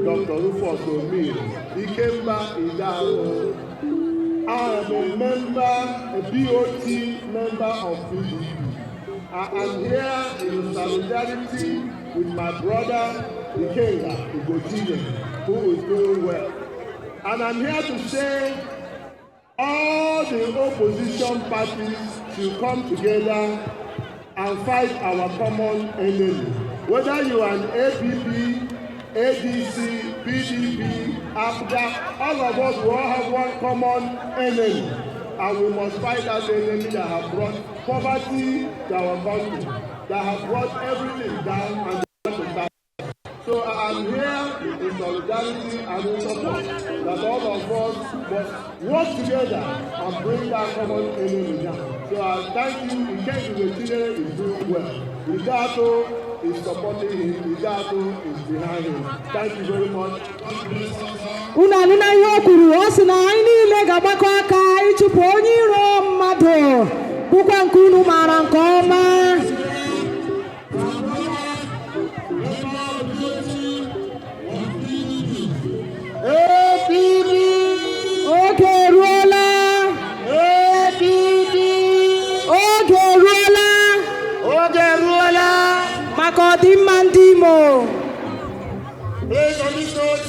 Dr. Rufus Omire, Ikemba Idaro. I am a member, a BOT member of PDP. I am here in solidarity with my brother, Ugochinyere, who is doing well. And I'm here to say all the opposition parties should come together and fight our common enemy. Whether you are an APP, ADC, PDP, APGA, all of us will all have one common enemy. And we must fight that enemy that have brought poverty to our country, that have brought everything down and want to start. So I'm here in solidarity and in support that all of us must work together and bring that common enemy down. So I thank you. Ugochinyere is doing well. is supporting him. Idato is behind him. Thank you very much. Unu anụna ihe o kwuru, ọ sị na anyị niile ga-agbakọ aka ịchụpụ onye iro mmadụ bụkwa nke unu maara nke ọma. Oge eruola. Oge eruola maka ọdịmma ndị Imo. Based on this note,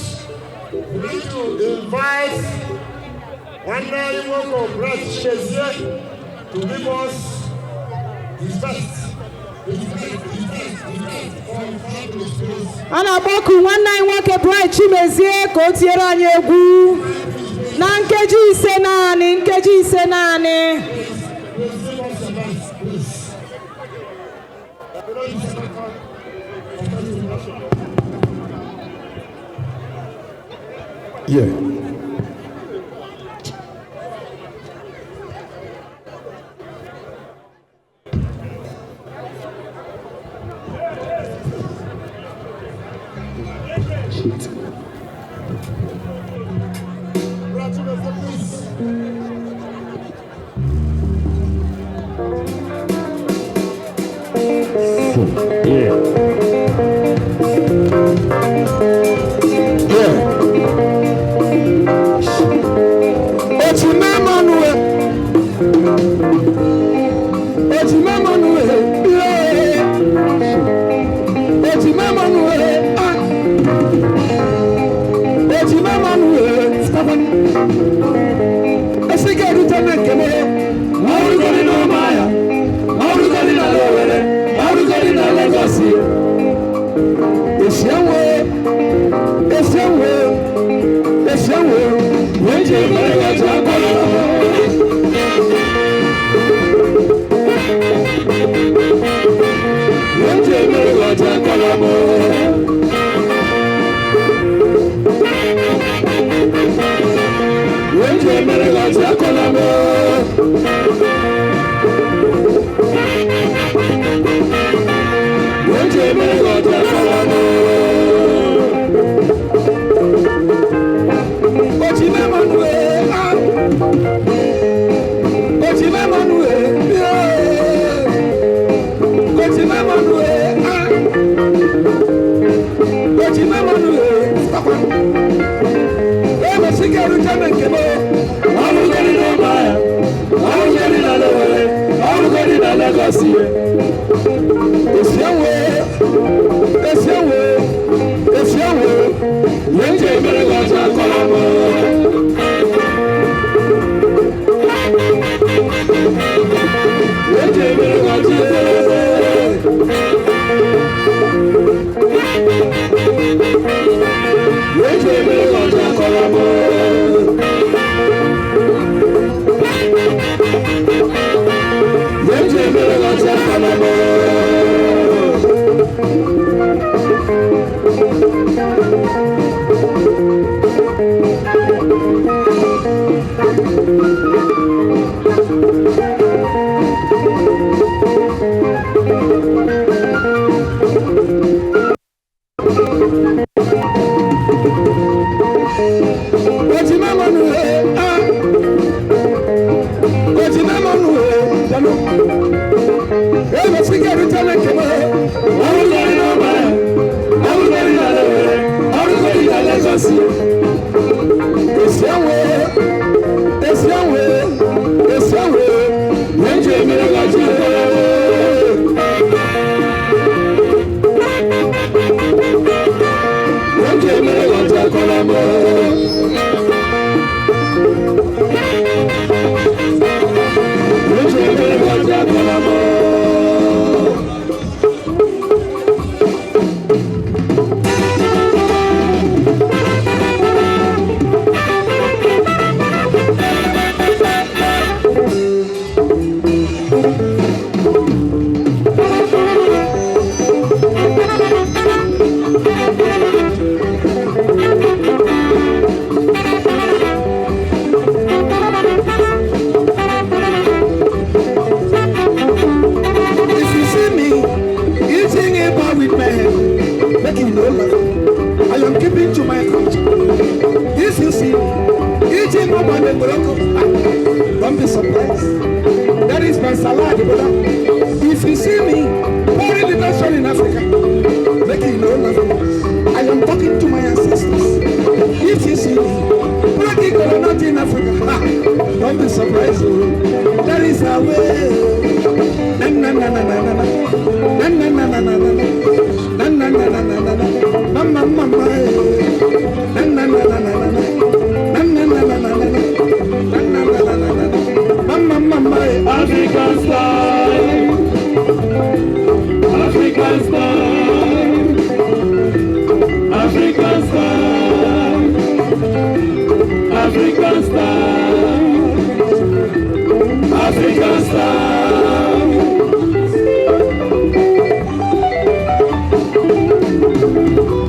we need to invite Honorary Woko Brett Shezie to give us his best. A na-akpọku nwanne anyị nwoke Bright Chimezie ka o tiere anyị egwu na nkeji ise naanị. Yeah. Shit. talking to my culture. If you see eating up on the Morocco, don't be surprised. That is my salad, brother. If you see me pouring the nation in Africa, making no nothing, I am talking to my ancestors. If you see me breaking coconut in Africa, don't be surprised. That is our way. Na na na na na na na na na na na na na na na na na na na mama mama na na na na na na na na na na na na na mama mama African style, African style, African style, African style, African style.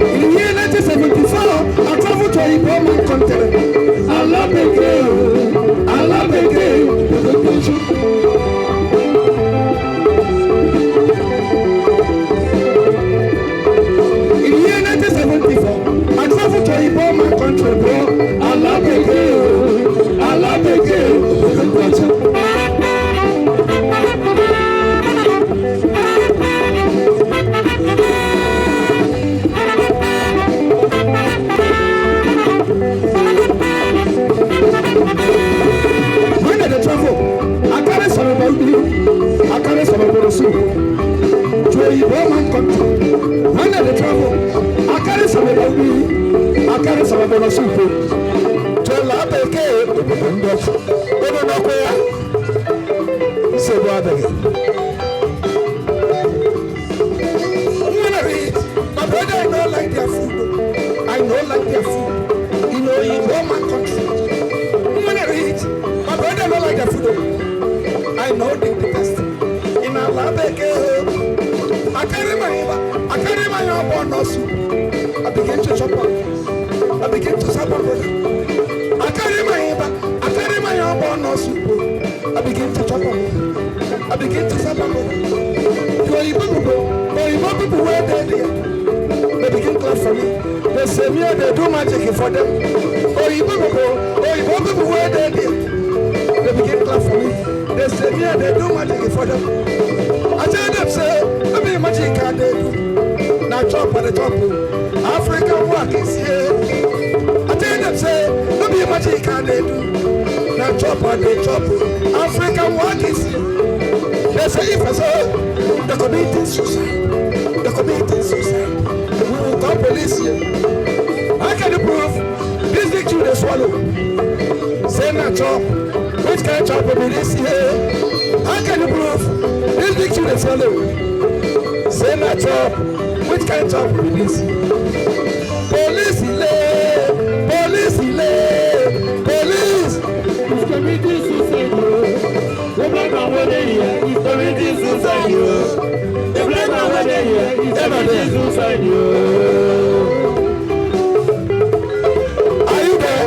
In the year 1974, I traveled to a Roman continent. I love the girl. I love the girl. In the year 1974, I traveled to a Roman country, bro. I love the girl. I love the girl. When they travel, I carry some about me. I carry some about the soup to a Roman country. When they travel, I carry some about me. I carry some about the soup to a Labeke. They don't know where. Say what again. When I read, my brother, I don't like their food. I don't like their food. You know, in Roman country. When I read, my brother don't like the food. I know they detest it. In a Labeke, I carry my own soup. I begin to chop up. I begin to chop up. I carry my own soup. I begin to chop up. I begin to chop up. The Igbo people were there. They begin to clap for me. They say me and they do magic for them. Igbo people were there. They begin to clap for me. They say me and they do magic for them. I tell them say, I mean magic can they do. Now chop at the top. African work is here. I tell them say, I mean magic can they do. Now chop at the top. African work is here. They say if I say, the committing suicide. The committing suicide. We will call police here. How can you prove this victory they swallow? Say not chop. Which kind of chop will be this year? How can you prove this victory they swallow? Say not chop. Which kind of chop will be this year? Police, police, police. It's committing suicide. The black man went in here. It's committing suicide. The black man went in here. It's committing suicide. Are you there?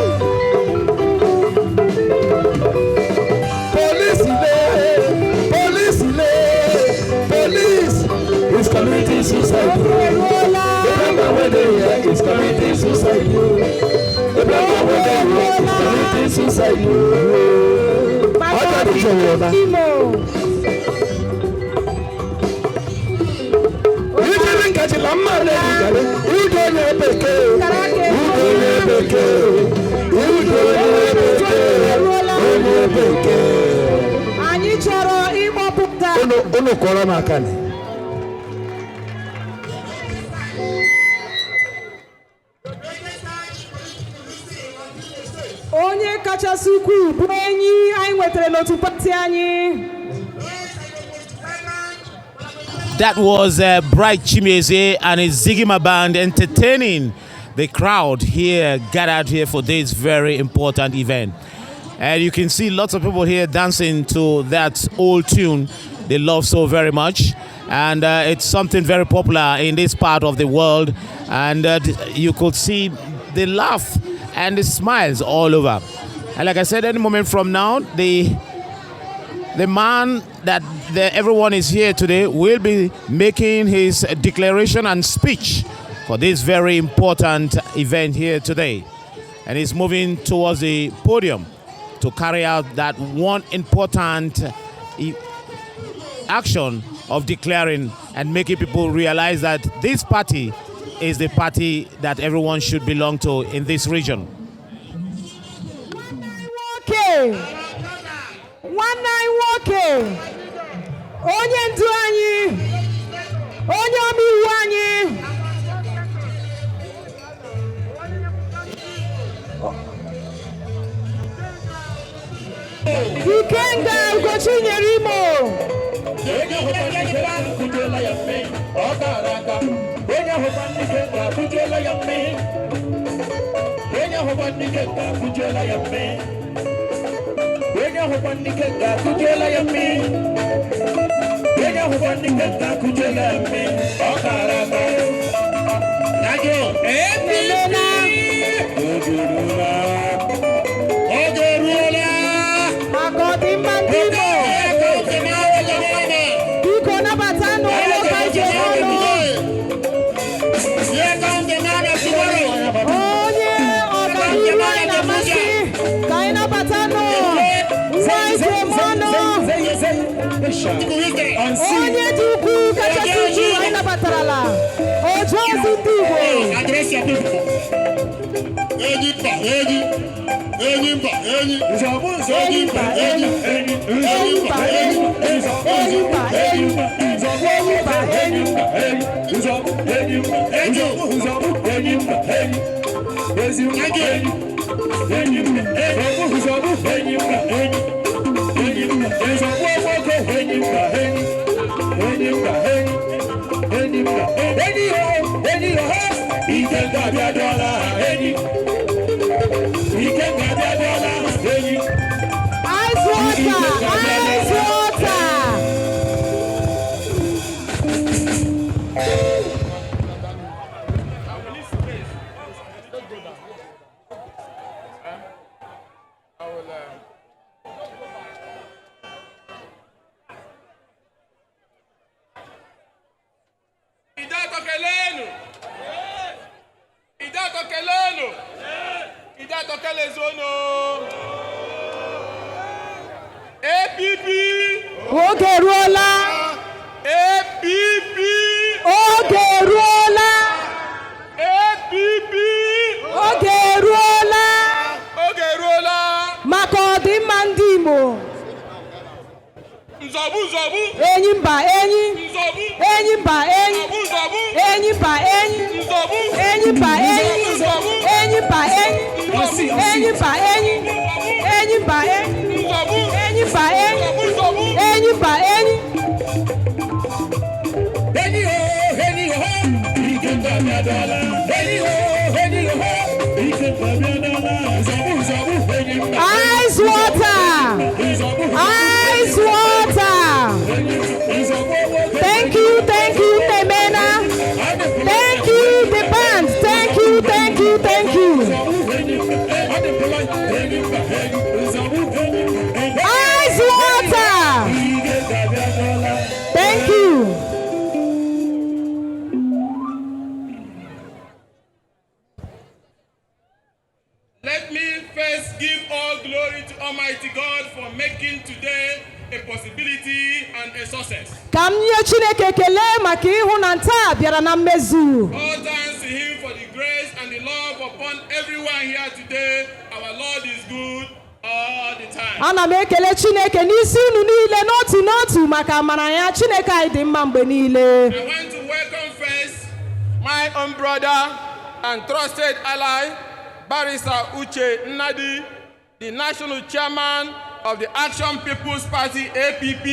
Police is committing suicide. The black man went in here. It's committing suicide. The black man went in here. It's committing suicide. Onye kachasị ukwuu bụ enyi anyị nwetara n'otu pati anyị. That was Bright Chimeze and his Zigima band entertaining the crowd here, gathered here for this very important event. And you can see lots of people here dancing to that old tune they love so very much. And it's something very popular in this part of the world. And you could see the laugh and the smiles all over. And like I said, any moment from now, the man that everyone is here today will be making his declaration and speech for this very important event here today. And he's moving towards the podium to carry out that one important action of declaring and making people realize that this party is the party that everyone should belong to in this region. Okay. One night walking. Onye ndu anyị, onye omiwu anyị. Ikenga Ugochinyere Imo. Onye duku kachasiji aina batarala. Ojo zindigo. Address your people. Ice water. APP. Ogeruola. APP. Ogeruola. APP. Ogeruola. Ogeruola. Maka ọdịmma ndị Imo. Nzọbụ. Enyi mba enyi. Nzọbụ. Enyi mba enyi. Nzọbụ. Enyi mba enyi. Nzọbụ. Enyi mba enyi. Enyi mba enyi. Enyi mba enyi. Enyi mba enyi. Nzọbụ. Enyi mba enyi. Nzọbụ. Enyi mba enyi. Ice water. Ice water. Thank you, Temena. Thank you, the band. Thank you. Ice water. Thank you. Let me first give all glory to Almighty God for making today a possibility and a success. Ka m nye Chineke ekele maka ịhụ na ntaa bịara na mmezu. All thanks to Him for the grace and the love upon everyone here today. Our Lord is good all the time. Ana m ekele Chineke n'isi unu niile n'otu maka amara ya. Chineke anyị dị mma mgbe niile. I want to welcome first my own brother and trusted ally, Barrister Ugochinyere, the national chairman of the Action People's Party, APP,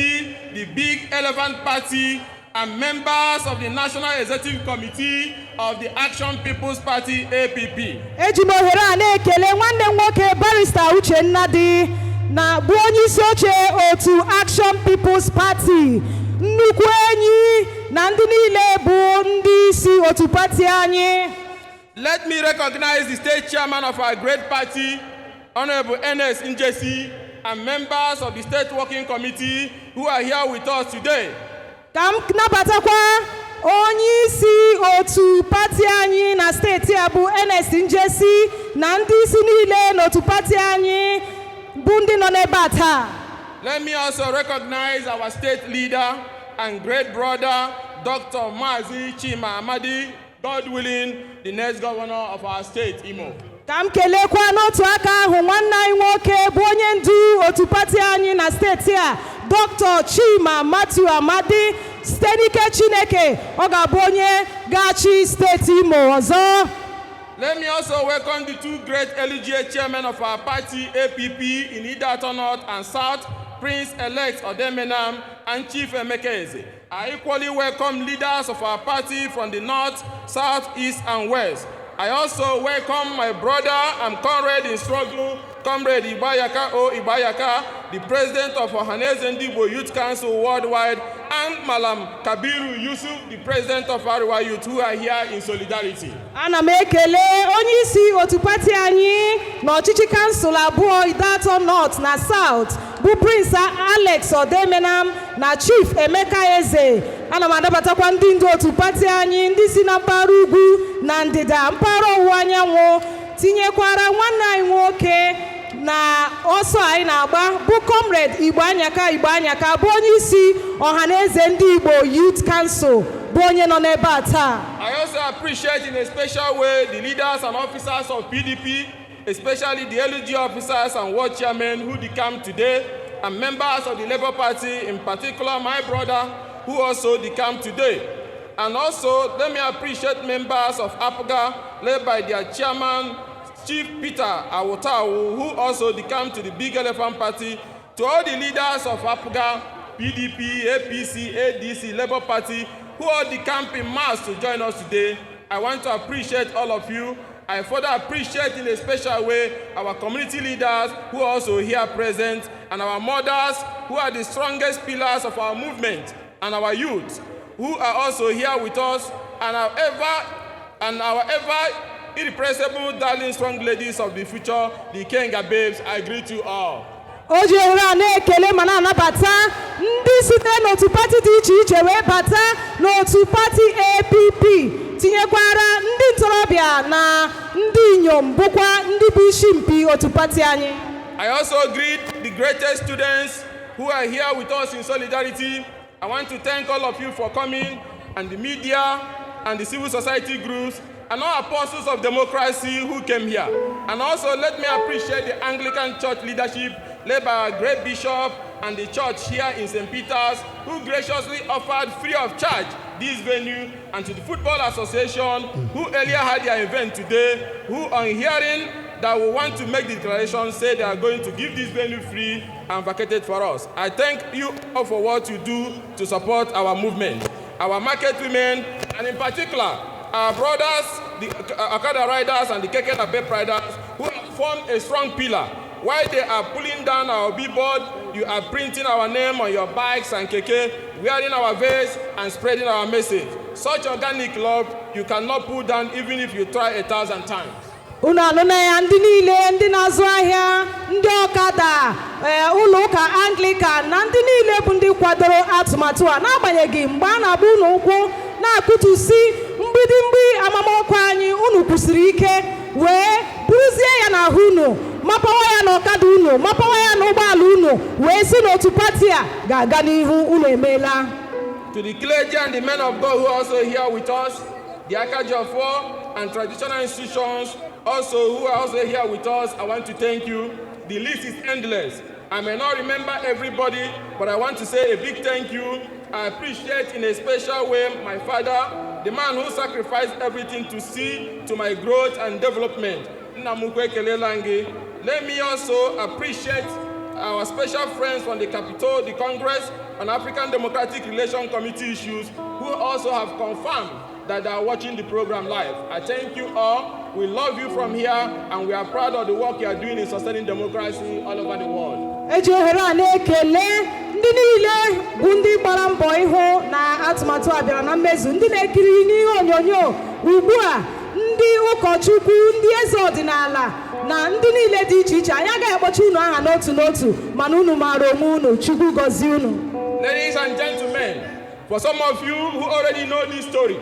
the Big Elephant Party, and members of the National Executive Committee of the Action People's Party, APP. Eji m ohere a na-ekele nwanne m nwoke Barrister Ugochinyere na bụ onye isi oche otu Action People's Party. Nnukwu enyi na ndị niile bụ ndị isi otu party anyị. Let me recognize the state chairman of our great party, Honorable Ernest Njesi, and members of the State Working Committee who are here with us today. Ka m nabatakwa onye isi otu pati anyị na steeti a bụ NS Njesi na ndị isi niile n'otu pati anyị bụ ndị nọ n'ebe a taa. Let me also recognize our state leader and great brother, Dr. Mazi Chima Amadi, God willing, the next governor of our state, Imo. Ka m kelekwa n'otu aka ahụ nwanne anyị nwoke bụ onye ndu otu pati anyị na steeti a, Dr. Chima Matthew Amadi, site n'ike Chineke ọ ga-abụ onye ga-achị steeti Imo ọzọ. Let me also welcome the two great LGA chairmen of our party, APP, in Idato North and South, Prince-elect Odemenam and Chief Emekeze. I equally welcome leaders of our party from the North, South, East, and West. I also welcome my brother and comrade in struggle, Comrade Ibayaka O Ibayaka, the president of Ohaneze Ndigbo Youth Council Worldwide, and Malam Kabiru Yusuf, the president of Ariwa Youth, who are here in solidarity. Ana m ekele onye isi otu pati anyị n'ọchịchị kansụl abụọ Idato North na South bụ Prince Alex Odemenam na Chief Emeka Eze. Ana m adabatakwa ndị ndu otu pati anyị ndị si na mpaghara ugwu na ndịda mpaghara ọwụwa anyanwụ, tinyekwara nwanne anyị nwoke na ọsọ anyị na-agba bụ Comrade Igbanyaka bụ onye isi Ọhaneze ndị Igbo Youth Council bụ onye nọ n'ebe a taa. I also appreciate in a special way the leaders and officers of PDP, especially the LG officers and ward chairmen who decamped today, and members of the Labour Party, in particular my brother, who also decamped today. And also, let me appreciate members of APGA, led by their chairman, Chief Peter Awotawu, who also decamped to the Big Elephant Party. To all the leaders of APGA, PDP, APC, ADC, Labour Party, who all decamped in mass to join us today, I want to appreciate all of you. I further appreciate in a special way our community leaders who are also here present, and our mothers who are the strongest pillars of our movement, and our youth who are also here with us, and our ever irrepressible darling strong ladies of the future, the Kenga babes. I greet you all. O ji ohere a na-ekele ma na-anabata ndị site n'otu pati dị iche iche wee bata n'otu pati APP, tinyekwara ndị ntorobịa na ndị inyom bụkwa ndị bụ isi mpi otu pati anyị. I also greet the greatest students who are here with us in solidarity. I want to thank all of you for coming, and the media and the civil society groups and all apostles of democracy who came here. And also let me appreciate the Anglican Church leadership led by our great bishop and the church here in St. Peter's, who graciously offered free of charge this venue, and to the Football Association, who earlier had their event today, who on hearing that we want to make the declaration say they are going to give this venue free and vacate it for us. I thank you all for what you do to support our movement, our market women, and in particular, our brothers, the Okada riders and the Keke Napep riders, who have formed a strong pillar. While they are pulling down our billboard, you are printing our name on your bikes and keke, wearing our vest and spreading our message. Such organic love, you cannot pull down even if you try 1,000 times. Unu anụna ya ndị niile ndị na-azụ ahịa, ndị ọkada, ụlọ ụka Anglican na ndị niile bụ ndị kwadoro atụmatụ a, n'agbanyeghị mgbe a na-agba unu ụkwụ na-akụtusi mgbidimgbi amamọkụ anyị, unu kwụsịrị ike wee buruzie ya n'ahụ unu, mapawa ya n'ọkada unu, mapawa ya n'ụgbọala unu, wee si n'otu pati a ga-aga n'ihu. Unu emeela. To the clergy and the men of God who are also here with us, the Akajiofo and traditional institutions also who are also here with us, I want to thank you. The list is endless. I may not remember everybody, but I want to say a big thank you. I appreciate in a special way my father, the man who sacrificed everything to see to my growth and development. Let me also appreciate our special friends from the Capitol, the Congress, and African Democratic Relations Committee issues, who also have confirmed that they are watching the program live. I thank you all. We love you from here, and we are proud of the work you are doing in sustaining democracy all over the world. Eji ohere a na-ekele ndị niile bụ ndị gbara mbọ ịhụ na atụmatụ a bịara na mmezu, ndị na-ekiri n'ihe onyonyo ugbu a, ndị ụkọchukwu, ndị eze ọdịnala na ndị niile dị iche iche. Anyị agaghị akpọchi unu aha n'otu n'otu, mana unu maara onwe unu. Chukwu gọzie unu. Ladies and gentlemen, For some of you who already know this story,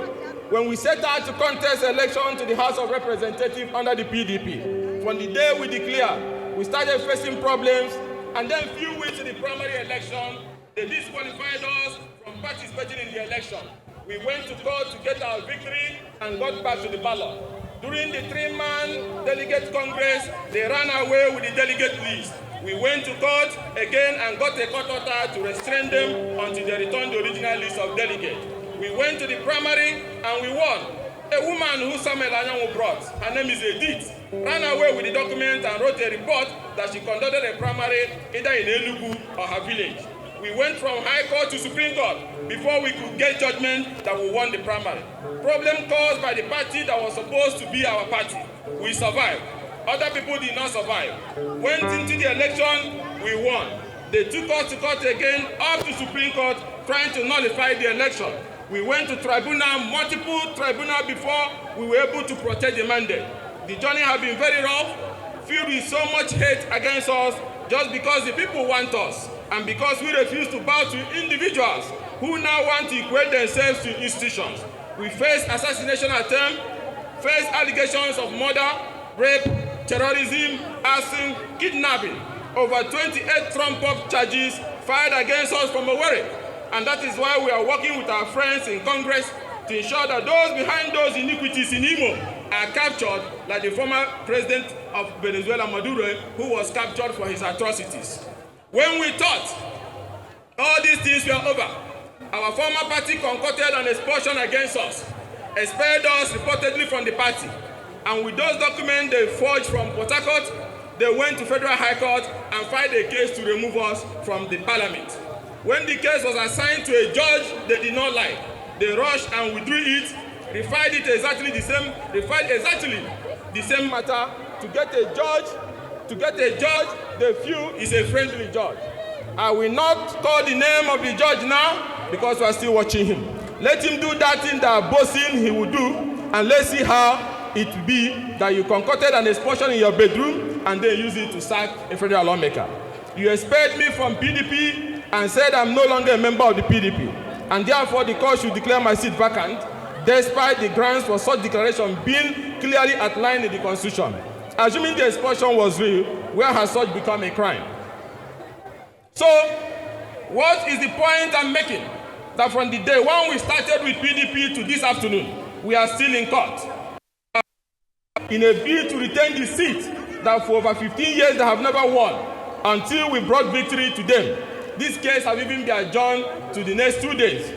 when we set out to contest election to the House of Representatives under the PDP, from the day we declared, we started facing problems, and then few weeks in the primary election, they disqualified us from participating in the election. We went to court to get our victory and got back to the ballot. During the 3-man delegate congress, they ran away with the delegate list. We went to court again and got a court order to restrain them until they returned the original list of delegates. We went to the primary and we won. A woman who Samuel Anyanwu brought, her name is Edith, ran away with the document and wrote a report that she conducted a primary either in Enugu or her village. We went from High Court to Supreme Court before we could get judgment that we won the primary. Problem caused by the party that was supposed to be our party. We survived. Other people did not survive. Went into the election, we won. They took us to court again, up to Supreme Court, trying to nullify the election. We went to tribunal, multiple tribunals before we were able to protect the mandate. The journey has been very rough, filled with so much hate against us, just because the people want us, and because we refuse to bow to individuals who now want to equate themselves to institutions. We face assassination attempt, face allegations of murder, rape, terrorism, arson, kidnapping. Over 28 trump-up charges filed against us from Owerri. And that is why we are working with our friends in Congress to ensure that those behind those iniquities in Imo are captured, like the former president of Venezuela, Maduro, who was captured for his atrocities. When we thought all these things were over, our former party concocted an expulsion against us, expelled us reportedly from the party. And with those documents they forged from Port Harcourt, they went to Federal High Court and filed a case to remove us from the parliament. When the case was assigned to a judge they did not like, they rushed and withdrew it, refiled exactly the same matter to get a judge they feel is a friendly judge. I will not call the name of the judge now because we are still watching him. Let him do that thing that boasting he will do, and let's see how it will be that you concocted an expulsion in your bedroom and then use it to sack a federal lawmaker. You expelled me from PDP and said I'm no longer a member of the PDP, and therefore the court should declare my seat vacant, despite the grounds for such declaration being clearly outlined in the Constitution. Assuming the expulsion was real, where has such become a crime? So, what is the point I'm making? That from the day when we started with PDP to this afternoon, we are still in court. In a bid to retain the seat that for over 15 years they have never won, until we brought victory to them. This case has even been adjourned to the next 2 days.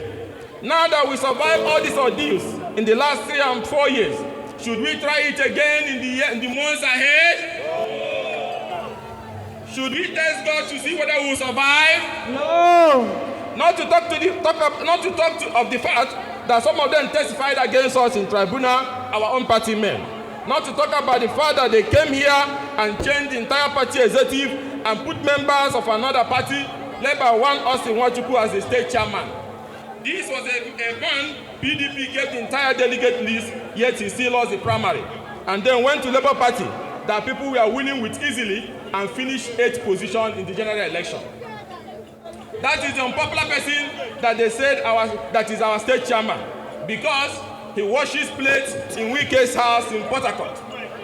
Now that we survived all these ordeals in the last 3 and 4 years, should we try it again in the months ahead? Should we test God to see whether we will survive? No. Not to talk of the fact that some of them testified against us in tribunal, our own party men. Not to talk about the fact that they came here and changed the entire party executive and put members of another party, led by one Austin Nwachukwu as the state chairman. This was a man PDP gave the entire delegate list, yet he still lost the primary. And then went to Labour Party that people were winning with easily and finished 8th position in the general election. That is the unpopular person that they said that is our state chairman, because he washes plates in Wike's house in Port Harcourt.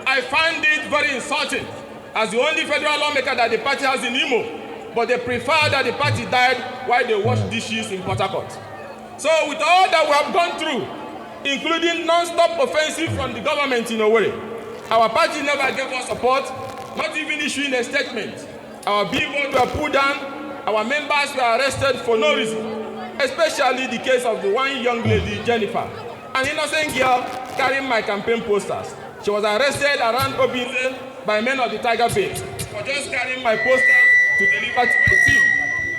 I find it very insulting as the only federal lawmaker that the party has in Imo, but they prefer that the party died while they wash dishes in Port Harcourt. So with all that we have gone through, including non-stop offensive from the government in Owerri, our party never gave us support, not even issuing a statement. Our billboards were pulled down, our members were arrested for no reason, especially the case of the one young lady, Jennifer, an innocent girl carrying my campaign posters. She was arrested around Obinze by men of the Tiger Bay for just carrying my poster to deliver to my team.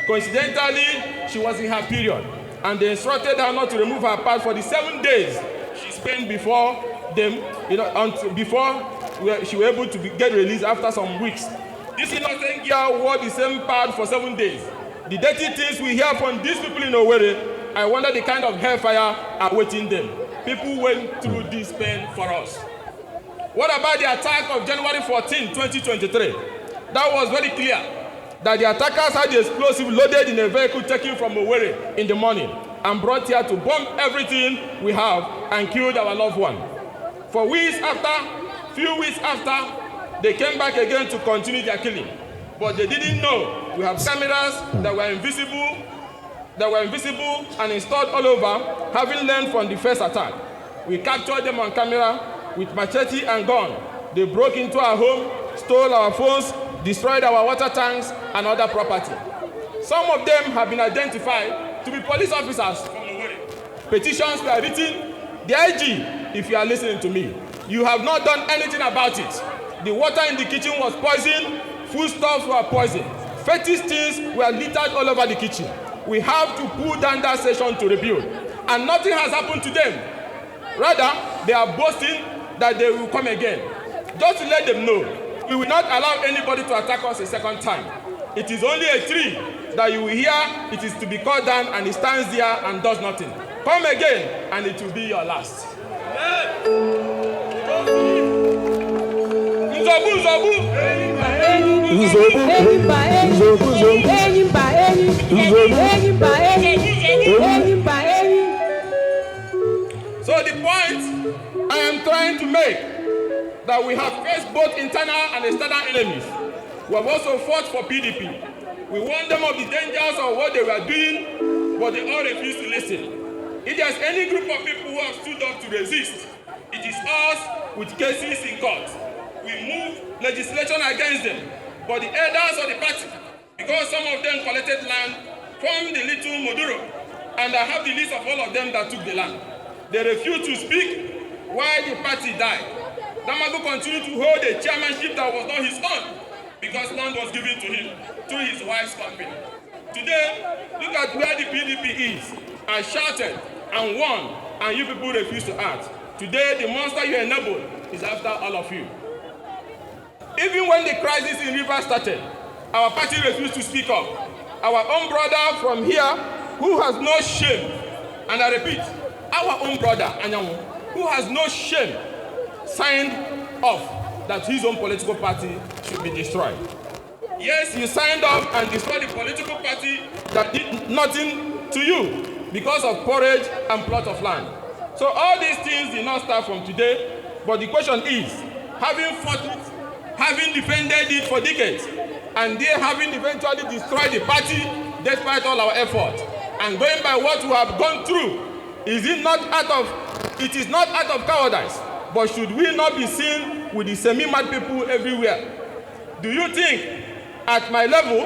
Coincidentally, she was in her period, and they instructed her not to remove her pad for the 7 days she spent before them, before she was able to get released after some weeks. This innocent girl wore the same pad for 7 days. The dirty things we hear from these people in Owerri, I wonder the kind of hellfire awaiting them. People went through this pain for us. What about the attack of January 14, 2023? That was very clear that the attackers had the explosive loaded in a vehicle taken from Owerri in the morning. and brought here to bomb everything we have and killed our loved one. Few weeks after, they came back again to continue their killing. But they didn't know we have cameras that were invisible and installed all over, having learned from the first attack. We captured them on camera with machete and gun. They broke into our home, stole our phones, destroyed our water tanks and other property. Some of them have been identified to be police officers from Owerri. Petitions were written. The IG, if you are listening to me, you have not done anything about it. The water in the kitchen was poisoned, foodstuffs were poisoned, fetish things were littered all over the kitchen. We have to pull down that session to rebuild. And nothing has happened to them. Rather, they are boasting that they will come again. Just to let them know, we will not allow anybody to attack us a second time. It is only a tree that you will hear, it is to be cut down and it stands there and does nothing. Come again and it will be your last. So the point I am trying to make, that we have faced both internal and external enemies. We have also fought for PDP. We warned them of the dangers of what they were doing, but they all refused to listen. If there's any group of people who have stood up to resist, it is us with cases in court. We moved legislation against them, but the elders of the party, because some of them collected land from the little Moduro, and I have the list of all of them that took the land. They refused to speak while the party died. Damago continued to hold a chairmanship that was not his own, because land was given to him through his wife's company. Today, look at where the PDP is. I shouted and won, and you people refuse to act. Today, the monster you enabled is after all of you. Even when the crisis in Rivers started, our party refused to speak up. Our own brother from here, who has no shame, and I repeat, our own brother, Anyanwu, who has no shame, signed off that his own political party should be destroyed. Yes, he signed off and destroyed the political party that did nothing to you because of porridge and plot of land. So all these things did not start from today, but the question is, having fought it, having defended it for decades, and they having eventually destroyed the party despite all our effort, and going by what we have gone through, it is not out of cowardice, but should we not be seen with the semi-mad people everywhere? Do you think, at my level,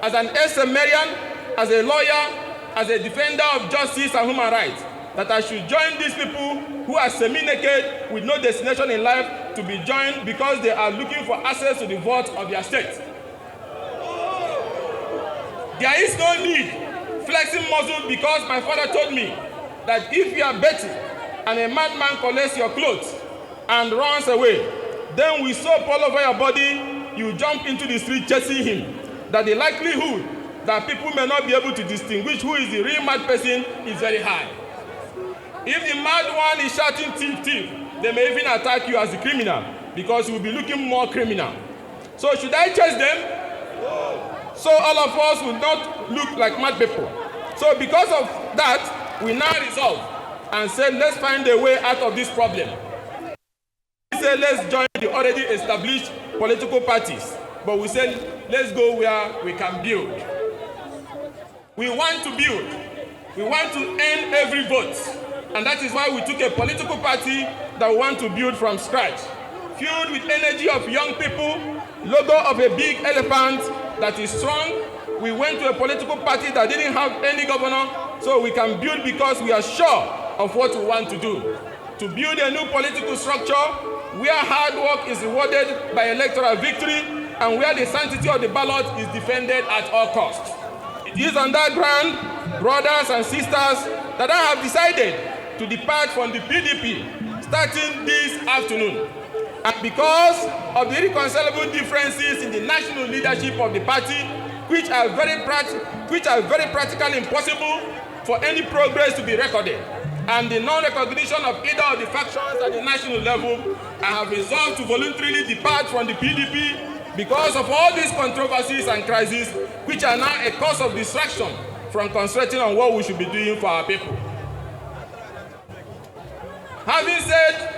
as an ex-Sumerian, as a lawyer, as a defender of justice and human rights, that I should join these people who are semi-naked with no destination in life to be joined because they are looking for access to the vote of their state? There is no need flexing muscle, because my father told me that if you are betting and a madman collects your clothes and runs away, then with soap all over your body, you jump into the street chasing him. That the likelihood that people may not be able to distinguish who is the real mad person is very high. If the mad one is shouting thief, thief, they may even attack you as a criminal, because you will be looking more criminal. So should I chase them? So all of us will not look like mad people. So because of that, we now resolve and say, let's find a way out of this problem. We say, let's join the already established political parties. But we say, let's go where we can build. We want to build. We want to end every vote. And that is why we took a political party that we want to build from scratch. Filled with energy of young people, logo of a big elephant that is strong. We went to a political party that didn't have any governor, so we can build because we are sure of what we want to do. To build a new political structure where hard work is rewarded by electoral victory and where the sanctity of the ballot is defended at all costs. It is on that ground, brothers and sisters, that I have decided to depart from the PDP starting this afternoon. And because of the irreconcilable differences in the national leadership of the party, which are very practically impossible for any progress to be recorded, and the non-recognition of either of the factions at the national level, I have resolved to voluntarily depart from the PDP because of all these controversies and crises, which are now a cause of distraction from concentrating on what we should be doing for our people. Having said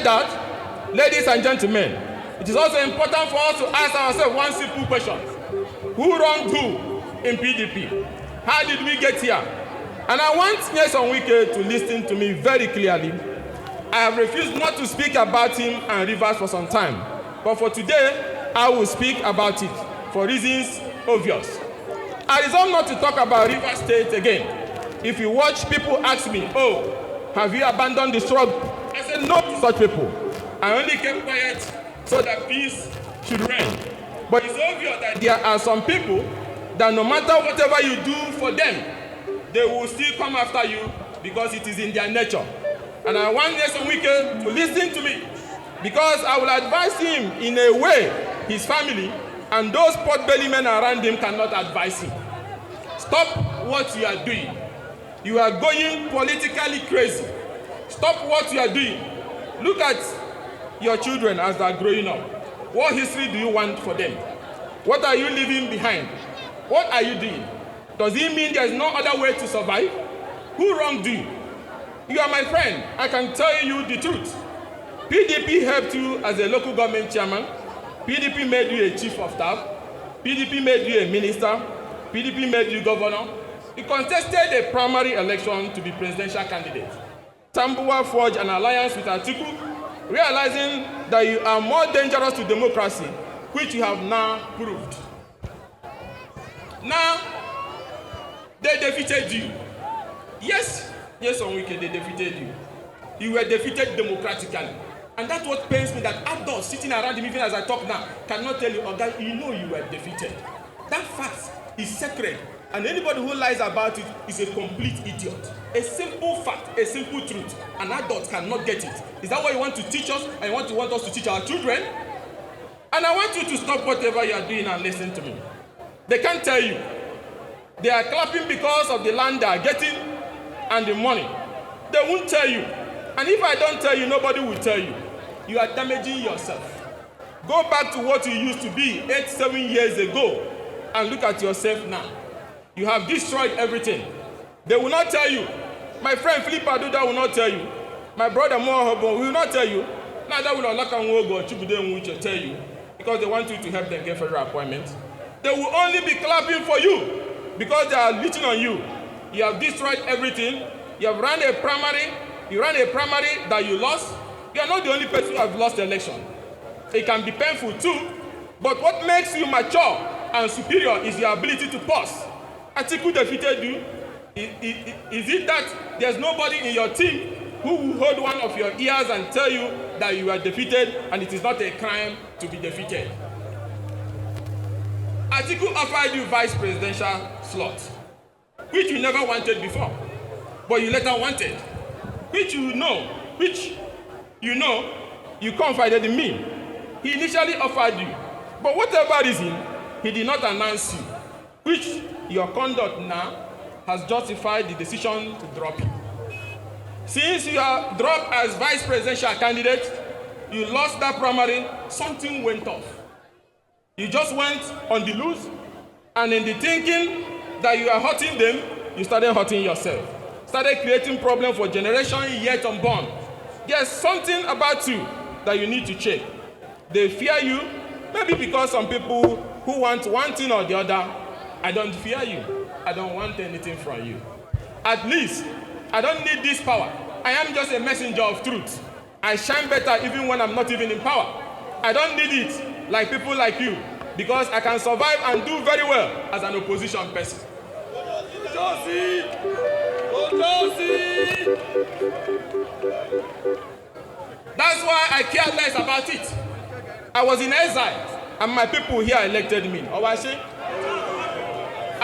that, ladies and gentlemen, it is also important for us to ask ourselves one simple question. Who wronged who in PDP? How did we get here? And I want Nyesom Wike to listen to me very clearly. I have refused not to speak about him and Rivers for some time. But for today, I will speak about it for reasons obvious. I resolve not to talk about Rivers State again. If you watch, people ask me, oh, have you abandoned the struggle? I said no to such people. I only kept quiet so that peace should reign. But it's obvious that there are some people that no matter whatever you do for them, they will still come after you because it is in their nature. And I want Nyesom Wike to listen to me, because I will advise him in a way his family and those pot-belly men around him cannot advise him. Stop what you are doing. You are going politically crazy. Stop what you are doing. Look at your children as they are growing up. What history do you want for them? What are you leaving behind? What are you doing? Does it mean there is no other way to survive? Who wronged you? You are my friend. I can tell you the truth. PDP helped you as a local government chairman. PDP made you a chief of staff. PDP made you a minister. PDP made you governor. You contested a primary election to be presidential candidate. Tambuwa forged an alliance with Atiku, realizing that you are more dangerous to democracy, which you have now proved. Now, they defeated you. Yes, Nyesom Wike, they defeated you. You were defeated democratically. And that's what pains me, that adults sitting around him, even as I talk now, cannot tell you, oh God, you know you were defeated. That fact is sacred. And anybody who lies about it is a complete idiot. A simple fact, a simple truth. An adult cannot get it. Is that what you want to teach us? And you want us to teach our children? And I want you to stop whatever you are doing and listen to me. They can't tell you. They are clapping because of the land they are getting and the money. They won't tell you. And if I don't tell you, nobody will tell you. You are damaging yourself. Go back to what you used to be 8-7 years ago and look at yourself now. You have destroyed everything. They will not tell you. My friend Philip Aduda will not tell you. My brother Mohobo will not tell you. Neither will Olakanwogo or Chibude tell you, because they want you to help them get federal appointments. They will only be clapping for you because they are leeching on you. You have destroyed everything. You have run a primary. You ran a primary that you lost. You are not the only person who has lost the election. It can be painful too, but what makes you mature and superior is your ability to pause. Atiku defeated you. Is it that there's nobody in your team who will hold one of your ears and tell you that you are defeated and it is not a crime to be defeated? Atiku offered you vice presidential slot, which you never wanted before, but you later wanted, which you confided in me. He initially offered you, but whatever reason, he did not announce you, which your conduct now has justified the decision to drop you. Since you are dropped as vice presidential candidate, you lost that primary, something went off. You just went on the loose, and in the thinking that you are hurting them, you started hurting yourself. Started creating problems for generations yet unborn. There's something about you that you need to check. They fear you, maybe because some people who want one thing or the other. I don't fear you. I don't want anything from you. At least, I don't need this power. I am just a messenger of truth. I shine better even when I'm not even in power. I don't need it like people like you, because I can survive and do very well as an opposition person. That's why I care less about it. I was in exile, and my people here elected me. I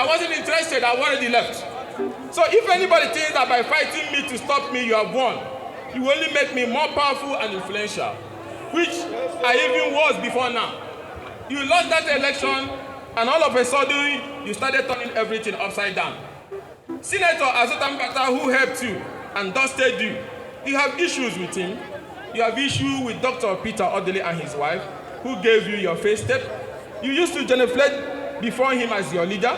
wasn't interested, I already left. So if anybody thinks that by fighting me to stop me, you have won, you will only make me more powerful and influential, which I even was before now. You lost that election, and all of a sudden, you started turning everything upside down. Senator Azotambata, who helped you and dusted you, you have issues with him. You have issues with Dr. Peter Odele and his wife, who gave you your face step. You used to genuflect before him as your leader.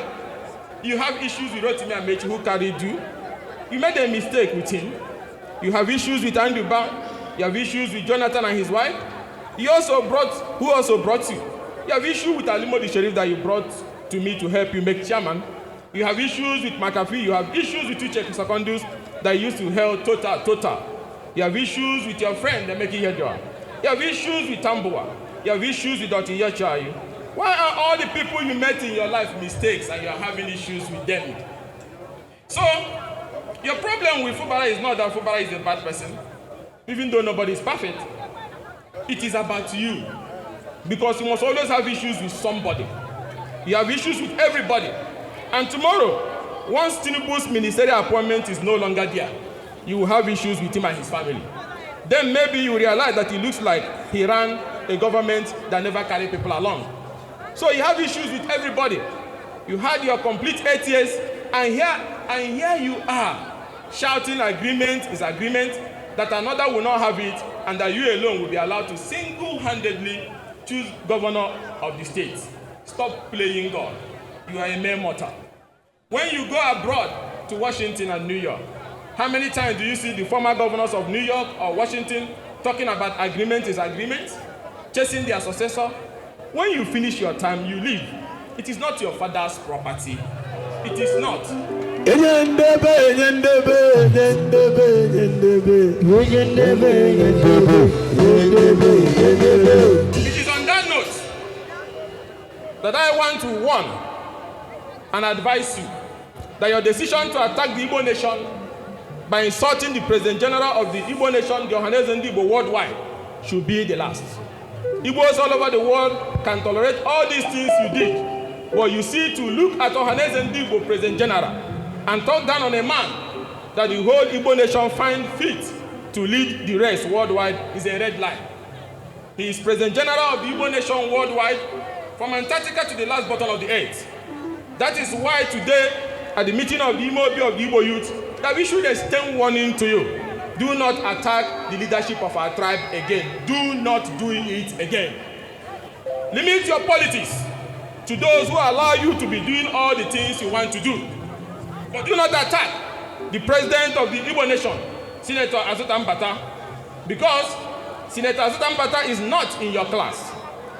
You have issues with Rotimi Amechi, who carried you. You made a mistake with him. You have issues with Andrew Bang. You have issues with Jonathan and his wife. Who also brought you? You have issues with Alimo the Sheriff that you brought to me to help you make chairman. You have issues with McAfee. You have issues with Uche Secondus that used to help Total. You have issues with your friend, Emeki Yedwa. You have issues with Tambua. You have issues with Dr. Yachayi. Why are all the people you met in your life mistakes and you are having issues with them? So, your problem with Fubara is not that Fubara is a bad person, even though nobody is perfect. It is about you. Because you must always have issues with somebody. You have issues with everybody. And tomorrow, once Tinubu's ministerial appointment is no longer there, you will have issues with him and his family. Then maybe you realize that it looks like he ran a government that never carried people along. So you have issues with everybody. You had your complete 8 years, and here you are, shouting agreement is agreement, that another will not have it, and that you alone will be allowed to single-handedly choose governor of the state. Stop playing God. You are a mere mortal. When you go abroad to Washington and New York, how many times do you see the former governors of New York or Washington talking about agreement is agreement, chasing their successor? When you finish your time, you leave. It is not your father's property. It is not. It is on that note that I want to warn and advise you that your decision to attack the Igbo nation by insulting the President General of the Igbo nation, the Ohaneze Igbo worldwide, should be the last. Igbos all over the world can tolerate all these things you did, but you see, to look at Ohaneze Igbo President General and talk down on a man that the whole Igbo nation find fit to lead the rest worldwide is a red line. He is President General of the Igbo nation worldwide, from Antarctica to the last bottom of the earth. That is why today, at the meeting of the Imobi of the Igbo youth, that we should extend warning to you. Do not attack the leadership of our tribe again. Do not do it again. Limit your politics to those who allow you to be doing all the things you want to do. But do not attack the president of the Igbo nation, Senator Azuta Mbata, because Senator Azuta Mbata is not in your class.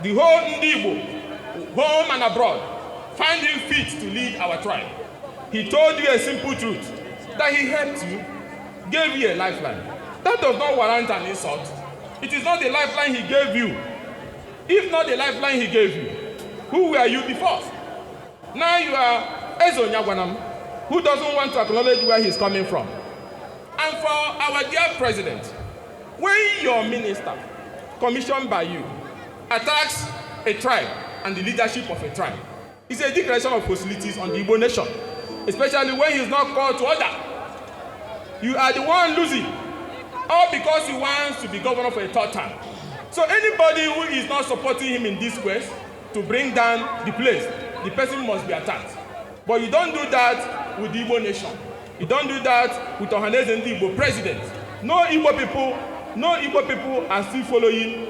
The whole Igbo, home and abroad, find him fit to lead our tribe. He told you a simple truth, that he helped you, gave you a lifeline. That does not warrant an insult. It is not the lifeline he gave you. If not the lifeline he gave you, who were you before? Now you are Ezo Nyagwanam, who doesn't want to acknowledge where he's coming from. And for our dear president, when your minister, commissioned by you, attacks a tribe and the leadership of a tribe, it's a declaration of hostilities on the Igbo nation, especially when he is not called to order. You are the one losing, all because he wants to be governor for a third time. So anybody who is not supporting him in this quest to bring down the place, the person must be attacked. But you don't do that with the Igbo nation. You don't do that with Ohaneze Igbo president. No Igbo people are still following.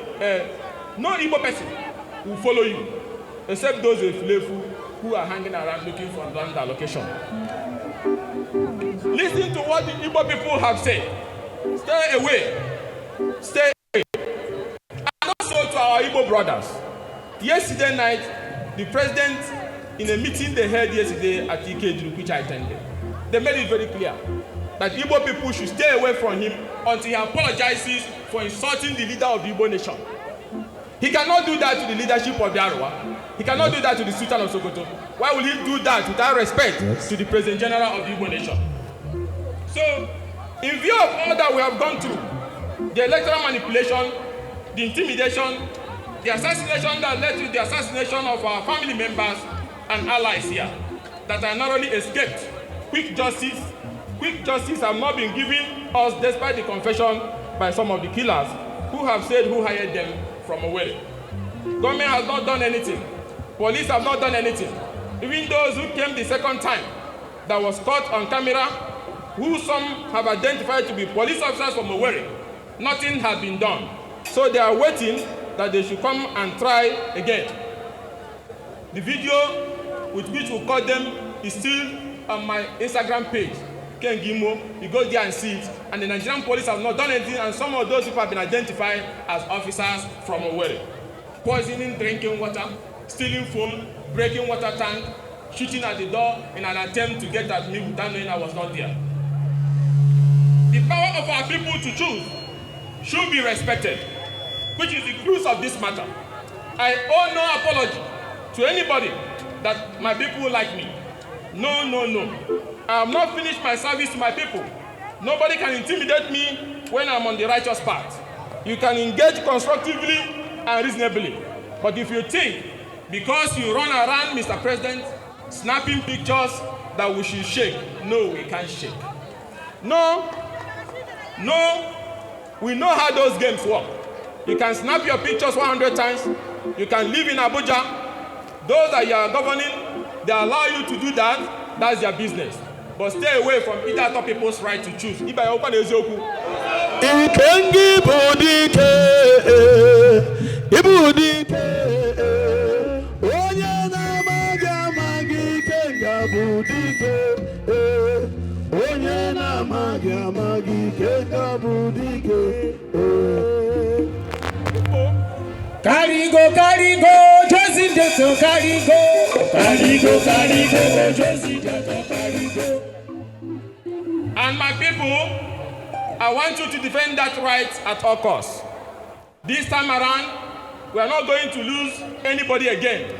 No Igbo person will follow you, except those who are hanging around looking for land allocation. Listen to what the Igbo people have said. Stay away. Stay away. And also to our Igbo brothers. Yesterday night, the president, in a meeting they held yesterday at Ikeju, which I attended, they made it very clear that Igbo people should stay away from him until he apologizes for insulting the leader of the Igbo nation. He cannot do that to the leadership of the Arawa. He cannot do that to the Sultan of Sokoto. Why will he do that without respect to the President General of the Igbo nation? So, in view of all that we have gone through, the electoral manipulation, the intimidation, the assassination that led to the assassination of our family members and allies here, that are narrowly escaped, quick justice have not been given us despite the confession by some of the killers who have said who hired them from Owerri. Government has not done anything. Police have not done anything. Even those who came the second time that was caught on camera, who some have identified to be police officers from Owerri, nothing has been done. So they are waiting that they should come and try again. The video with which we caught them is still on my Instagram page, Ken Gimo. You go there and see it. And the Nigerian police have not done anything, and some of those people have been identified as officers from Owerri. Poisoning drinking water, stealing phone, breaking water tank, shooting at the door in an attempt to get at me without knowing I was not there. The power of our people to choose should be respected, which is the cruise of this matter. I owe no apology to anybody that my people like me. No, no, no. I have not finished my service to my people. Nobody can intimidate me when I'm on the righteous path. You can engage constructively and reasonably. But if you think, because you run around, Mr. President, snapping pictures, that we should shake, no, we can't shake. No, no, we know how those games work. You can snap your pictures 100 times. You can live in Abuja. Those that you are governing, they allow you to do that. That's their business. But stay away from either other people's right to choose. If I open Ezioku. Carigo, Josie Deto, Carigo, Josie Deto, Carigo. And my people, I want you to defend that right at all costs. This time around, we are not going to lose anybody again.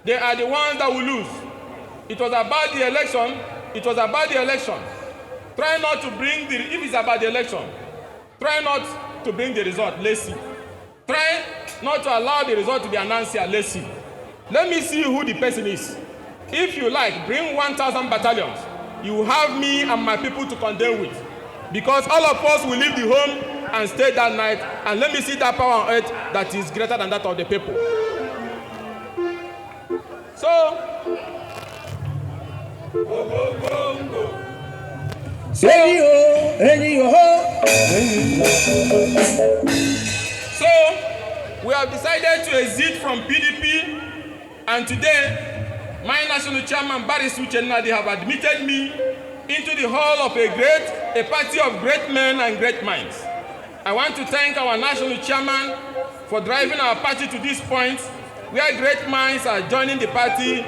They are the ones that will lose. It was about the election. It was about the election. Try not to bring the, if it's about the election, try not to bring the result. Let's see. Try not to allow the result to be announced here. Let's see. Let me see who the person is. If you like, bring 1,000 battalions. You will have me and my people to contend with. Because all of us will leave the home and stay that night. And let me see that power on earth that is greater than that of the people. So, we have decided to exit from PDP, and today, my national chairman, Barrister Ugochinyere, have admitted me into the hall of a party of great men and great minds. I want to thank our national chairman for driving our party to this point, where great minds are joining the party,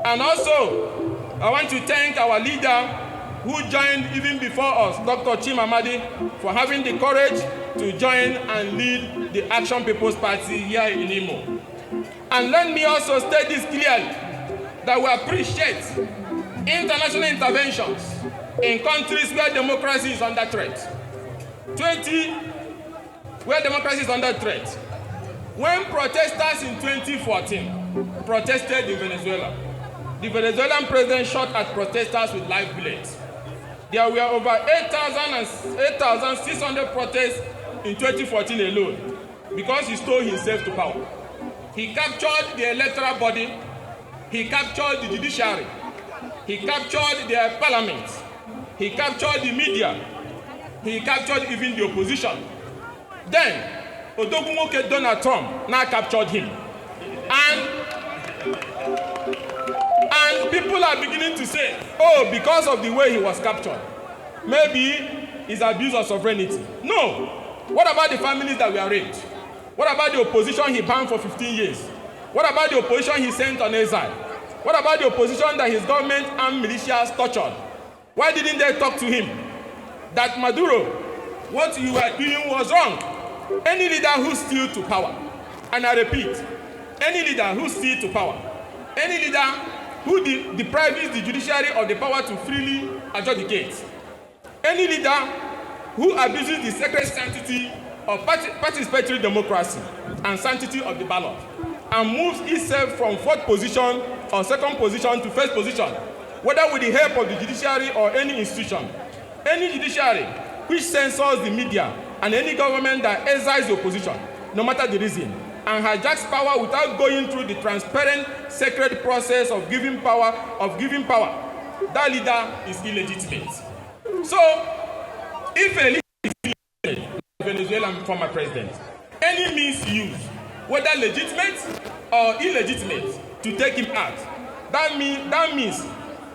And also, I want to thank our leader who joined even before us, Dr. Chimamadi, for having the courage to join and lead the Action People's Party here in Imo. And let me also state this clearly, that we appreciate international interventions in countries where democracy is under threat. Where democracy is under threat. When protesters in 2014 protested in Venezuela, the Venezuelan president shot at protesters with live bullets. There were over 8,600 protests in 2014 alone because he stole himself to power. He captured the electoral body, he captured the judiciary, he captured the parliament, he captured the media, he captured even the opposition. Then, Odogumoke Donald Trump now captured him. And people are beginning to say, oh, because of the way he was captured, maybe it's abuse of sovereignty. No. What about the families that were raped? What about the opposition he banned for 15 years? What about the opposition he sent on exile? What about the opposition that his government and militias tortured? Why didn't they talk to him? That Maduro, what you were doing was wrong. Any leader who steals to power, and I repeat, any leader who steals to power, any leader who deprives the judiciary of the power to freely adjudicate, any leader who abuses the sacred sanctity of participatory democracy and sanctity of the ballot, and moves itself from fourth position or second position to first position, whether with the help of the judiciary or any institution, any judiciary which censors the media, and any government that exiles the opposition, no matter the reason, and hijacks power without going through the transparent, sacred process of giving power, that leader is illegitimate. So, if a leader is illegitimate, Venezuelan former president, any means used, whether legitimate or illegitimate, to take him out. That means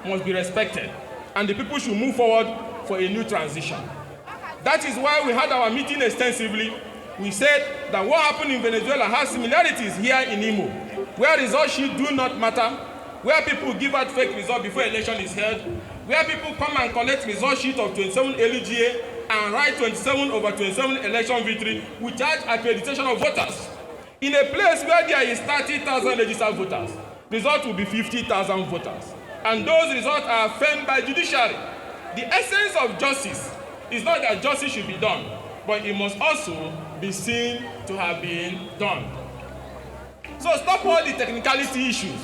must be respected, and the people should move forward for a new transition. That is why we had our meeting extensively. We said that what happened in Venezuela has similarities here in Imo, where result sheets do not matter, where people give out fake results before election is held, where people come and collect result sheet of 27 LGA and write 27/27 election victory without accreditation of voters. In a place where there is 30,000 registered voters, result will be 50,000 voters. And those results are affirmed by judiciary. The essence of justice is not that justice should be done, but it must also be seen to have been done. So stop all the technicality issues.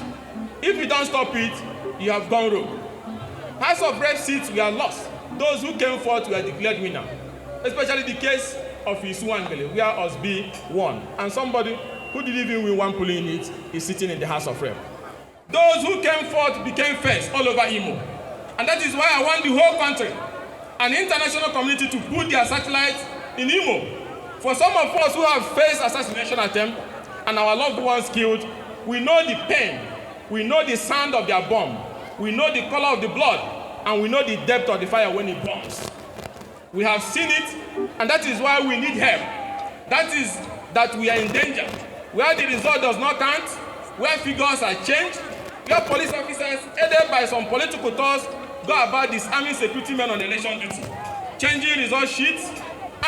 If you don't stop it, you have gone rogue. House of Rep seats were lost. Those who came forth were declared winner, especially the case of Isuangele, where Osby won, and somebody who didn't even win one polling unit is sitting in the House of Rep. Those who came forth became first all over Imo, and that is why I want the whole country and the international community to put their satellites in Imo. For some of us who have faced assassination attempt and our loved ones killed, we know the pain, we know the sound of their bomb, we know the color of the blood, and we know the depth of the fire when it burns. We have seen it, and that is why we need help. That is that we are in danger, where the result does not count, where figures are changed, where police officers, aided by some political thoughts, go about disarming security men on election duty, changing result sheets,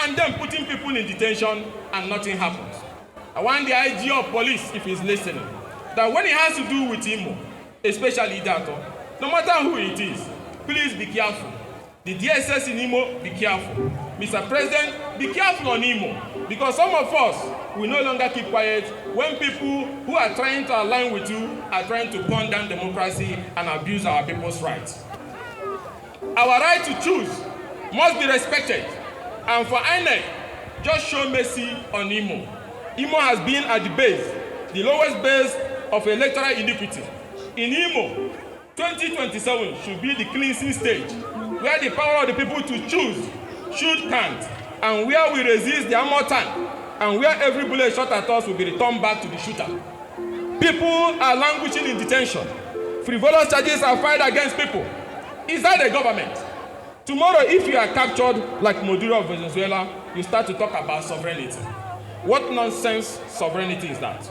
and then putting people in detention, and nothing happens. I want the IG of police, if he's listening, that when it has to do with Imo, especially that, no matter who it is, please be careful. The DSS in Imo, be careful. Mr. President, be careful on Imo, because some of us will no longer keep quiet when people who are trying to align with you are trying to burn down democracy and abuse our people's rights. Our right to choose must be respected, and for INEC, just show mercy on Imo. Imo has been at the base, the lowest base of electoral iniquity. In Imo, 2027 should be the cleansing stage, where the power of the people to choose should count, and where we resist the armor tank, and where every bullet shot at us will be returned back to the shooter. People are languishing in detention. Frivolous charges are filed against people. Is that the government? Tomorrow, if you are captured like Maduro of Venezuela, you start to talk about sovereignty. What nonsense sovereignty is that?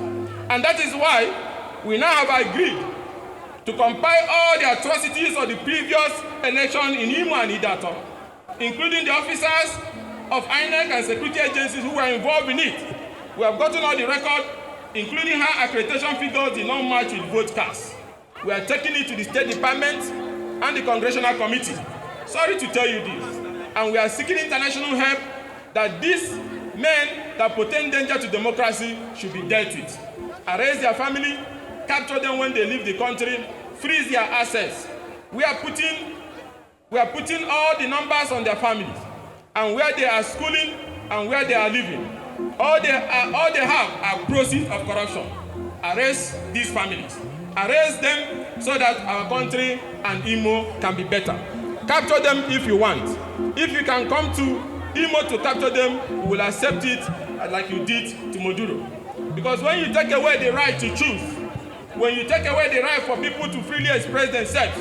And that is why we now have agreed to compile all the atrocities of the previous election in Imo and Idato, including the officers of INEC and security agencies who were involved in it. We have gotten all the record, including how accreditation figures did not match with vote cast. We are taking it to the State Department and the Congressional Committee. Sorry to tell you this. And we are seeking international help that these men that portend danger to democracy should be dealt with. Arrest their family, capture them when they leave the country, freeze their assets. We are putting all the numbers on their families, and where they are schooling and where they are living. All they have are proceeds of corruption. Arrest these families. Arrest them so that our country and Imo can be better. Capture them if you want. If you can come to Imo to capture them, we will accept it like you did to Maduro. Because when you take away the right to choose, when you take away the right for people to freely express themselves,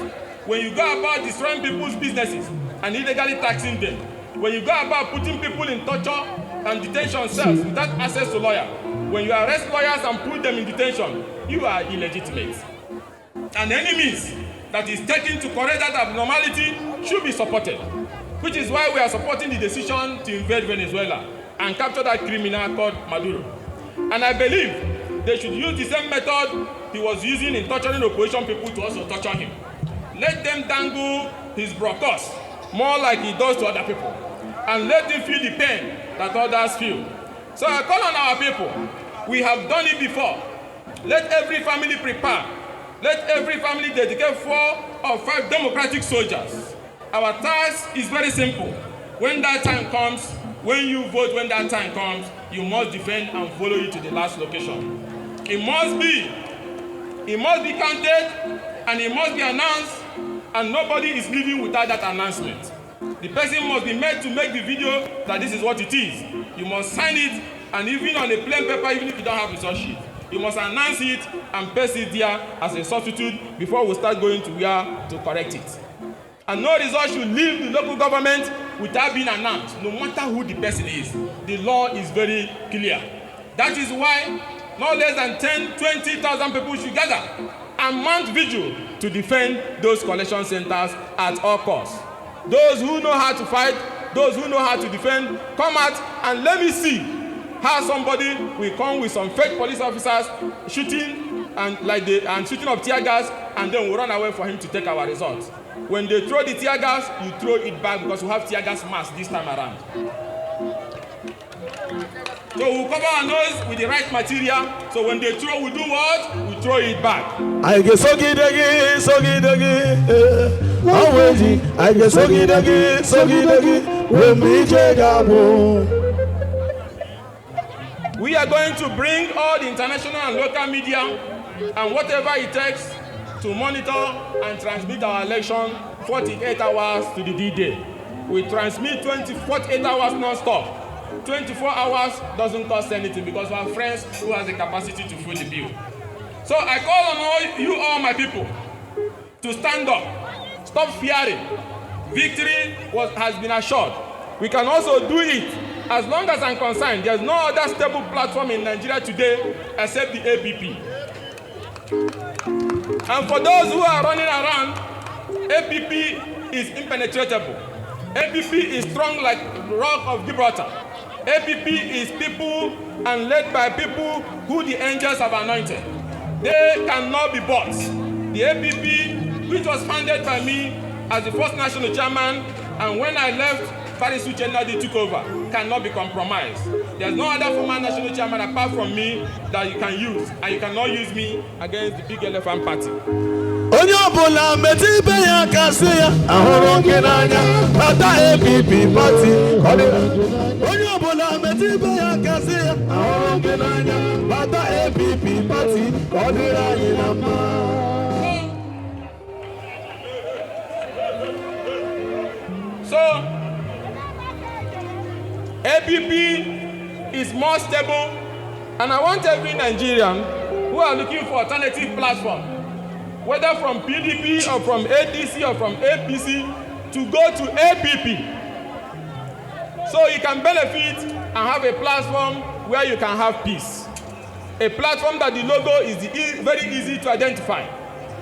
when you go about destroying people's businesses and illegally taxing them, when you go about putting people in torture and detention cells without access to lawyers, when you arrest lawyers and put them in detention, you are illegitimate. And any means that is taken to correct that abnormality should be supported, which is why we are supporting the decision to invade Venezuela and capture that criminal called Maduro. And I believe they should use the same method he was using in torturing opposition people to also torture him. Let them dangle his broadcast more like he does to other people, and let them feel the pain that others feel. So I call on our people. We have done it before. Let every family prepare. Let every family dedicate 4 or 5 democratic soldiers. Our task is very simple. When that time comes, when you vote, when that time comes, you must defend and follow you to the last location. It must be counted, and it must be announced, and nobody is leaving without that announcement. The person must be made to make the video that this is what it is. You must sign it, and even on a plain paper, even if you don't have result sheet, You must announce it and paste it there as a substitute before we start going to where to correct it. And no result should leave the local government without being announced, no matter who the person is. The law is very clear. That is why no less than 10,000-20,000 people should gather and mount vigil to defend those collection centers at all costs. Those who know how to fight, those who know how to defend, come out and let me see how somebody will come with some fake police officers shooting and shooting up tear gas, and then we'll run away for him to take our results. When they throw the tear gas, you throw it back because we have tear gas mask this time around. So we'll cover our nose with the right material. So when they throw, we do what? We throw it back. I get sogi dagi. I get sogi dagi. We are going to bring all the international and local media and whatever it takes to monitor and transmit our election 48 hours to the D-Day. We transmit 48 hours non-stop. 24 hours doesn't cost anything because we have friends who has the capacity to foot the bill. So I call on all my people to stand up, stop fearing. Victory has been assured. We can also do it. As long as I'm concerned, there's no other stable platform in Nigeria today except the APP. And for those who are running around, APP is impenetrable. APP is strong like the rock of Gibraltar. APP is people and led by people who the angels have anointed. They cannot be bought. The APP, which was founded by me as the first national chairman, and when I left, Ugochinyere took over, cannot be compromised. There's no other former national chairman apart from me that you can use, and you cannot use me against the big elephant party. Onyobola metibe ya kaseya ahoro kenanya ata APP party. Onyobola metibe ya kaseya ahoro kenanya ata APP party. Kodira yinama. So APP is more stable, and I want every Nigerian who are looking for alternative platform, whether from PDP or from ADC or from APC, to go to APP. So you can benefit and have a platform where you can have peace. A platform that the logo is very easy to identify.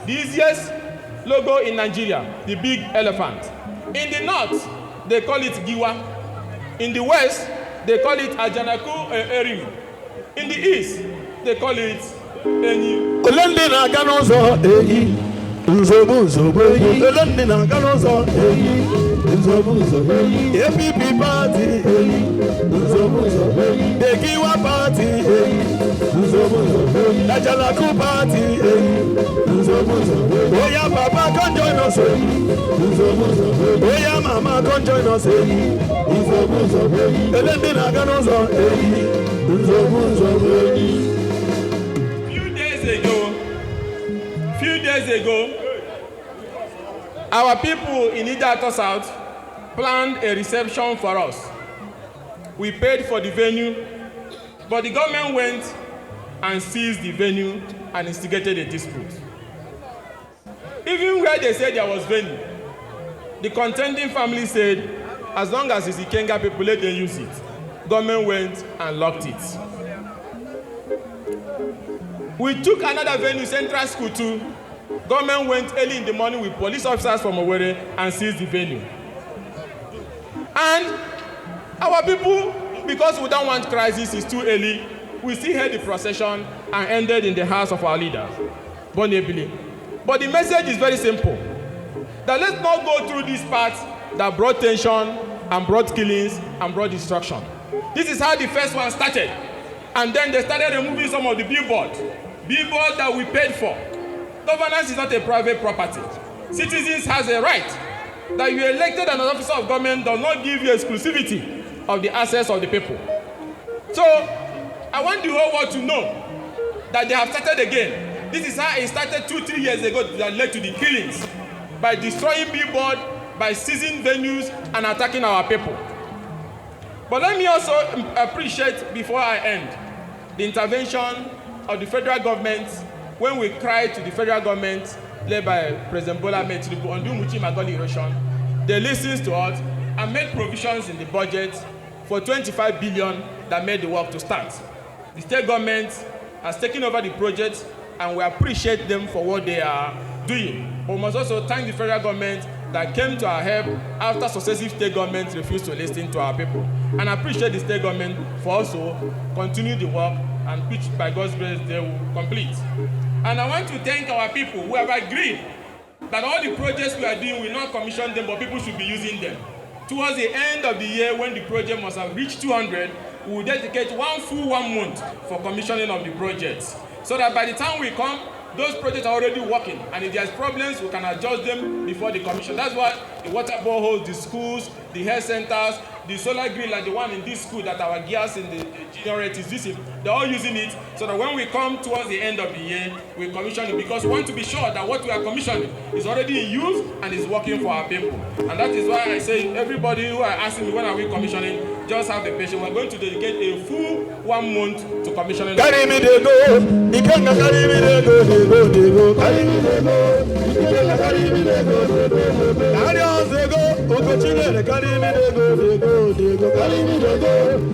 The easiest logo in Nigeria, the big elephant. In the north, they call it Giwa. In the west, they call it Ajanaku Erimu. In the east, they call it Enyi. Olendina Ganozo Eyi, Nzobu Eyi. Olendina Ganozo Eyi, Nzobu Eyi. APP party Eyi, Nzobu Eyi. The Giwa party Eyi, Nzobu Eyi. Ajanaku party Eyi, Nzobu Eyi. Oya Papa come join us Eyi, Nzobu Eyi. Oya Mama come join us Eyi, Nzobu Eyi. Olendina Ganozo Eyi, Nzobu Eyi. Few days ago, our people in Idato South planned a reception for us. We paid for the venue, but the government went and seized the venue and instigated a dispute. Even where they said there was venue, the contending family said, as long as it's Ikenga people, let them use it. Government went and locked it. We took another venue, Central School too. Government went early in the morning with police officers from Owerri and seized the venue. And our people, because we don't want crisis, it's too early, we still held the procession and ended in the house of our leader, Bonebili. But the message is very simple. That let's not go through this part that brought tension and brought killings and brought destruction. This is how the first one started. And then they started removing some of the billboards that we paid for. Governance is not a private property. Citizens has a right that you elected an officer of government does not give you exclusivity of the assets of the people. So I want the whole world to know that they have started again. This is how it started 2-3 years ago that led to the killings by destroying billboard, by seizing venues and attacking our people. But let me also appreciate, before I end, the intervention of the federal government, when we cried to the federal government, led by President Bola Ahmed Tinubu on the Ugochinyere erosion, they listened to us and made provisions in the budget for 25 billion that made the work to start. The state government has taken over the project, and we appreciate them for what they are doing. But we must also thank the federal government that came to our help after successive state governments refused to listen to our people. And I appreciate the state government for also continuing the work, and which by God's grace they will complete. And I want to thank our people who have agreed that all the projects we are doing, we not commission them, but people should be using them. Towards the end of the year, when the project must have reached 200, we will dedicate 1 full month for commissioning of the projects, so that by the time we come, those projects are already working, and if there's problems, we can adjust them before the commission. That's why the water boreholes, the schools, the health centers, the solar grid like the one in this school that our gears in the generators is using, they're all using it, so that when we come towards the end of the year, we commission it, because we want to be sure that what we are commissioning is already in use and is working for our people. And that is why I say everybody who are asking me when are we commissioning, just have the patience. We're going to dedicate a full 1 month to commissioning. Carry me they go, you can't carry me they go, they go, carry me they go, you can't carry me they go, carry us they go, Ugochinyere carry me they go, carry me they go,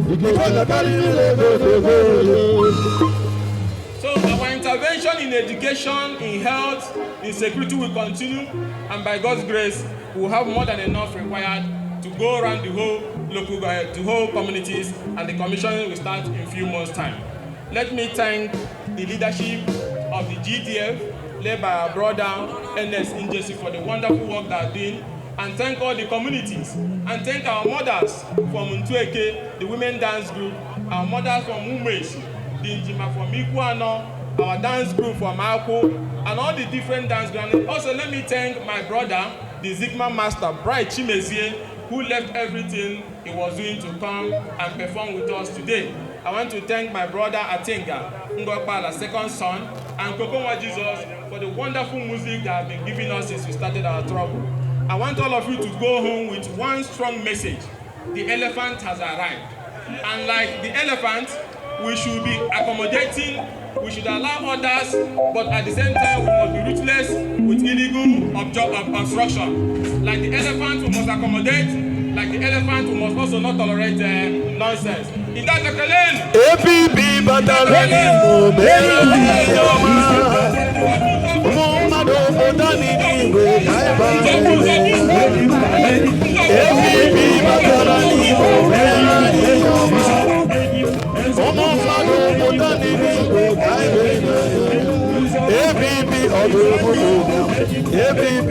you can't carry me they go. So our intervention in education, in health, in security will continue, and by God's grace, we will have more than enough required to go around the whole local, the whole communities, and the commission will start in a few months' time. Let me thank the leadership of the GDF, led by our brother Ernest Injesi, for the wonderful work they are doing, and thank all the communities, and thank our mothers from Ntueke, the women dance group, our mothers from Umeshi, the Njima from Ikuano, our dance group from Ako, and all the different dance groups. And also let me thank my brother, the Zigma master, Bright Chimezie, who left everything he was doing to come and perform with us today. I want to thank my brother Atenga, Ngokpala's second son, and Kokonwa Jesus for the wonderful music that have been giving us since we started our trouble. I want all of you to go home with one strong message. The elephant has arrived. And like the elephant, we should be accommodating, we should allow others, but at the same time, we must be ruthless with illegal obstruction. Like the elephant, we must accommodate. Like the elephant, we must also not tolerate nonsense. Is that the Kalen? APP Batalani, APP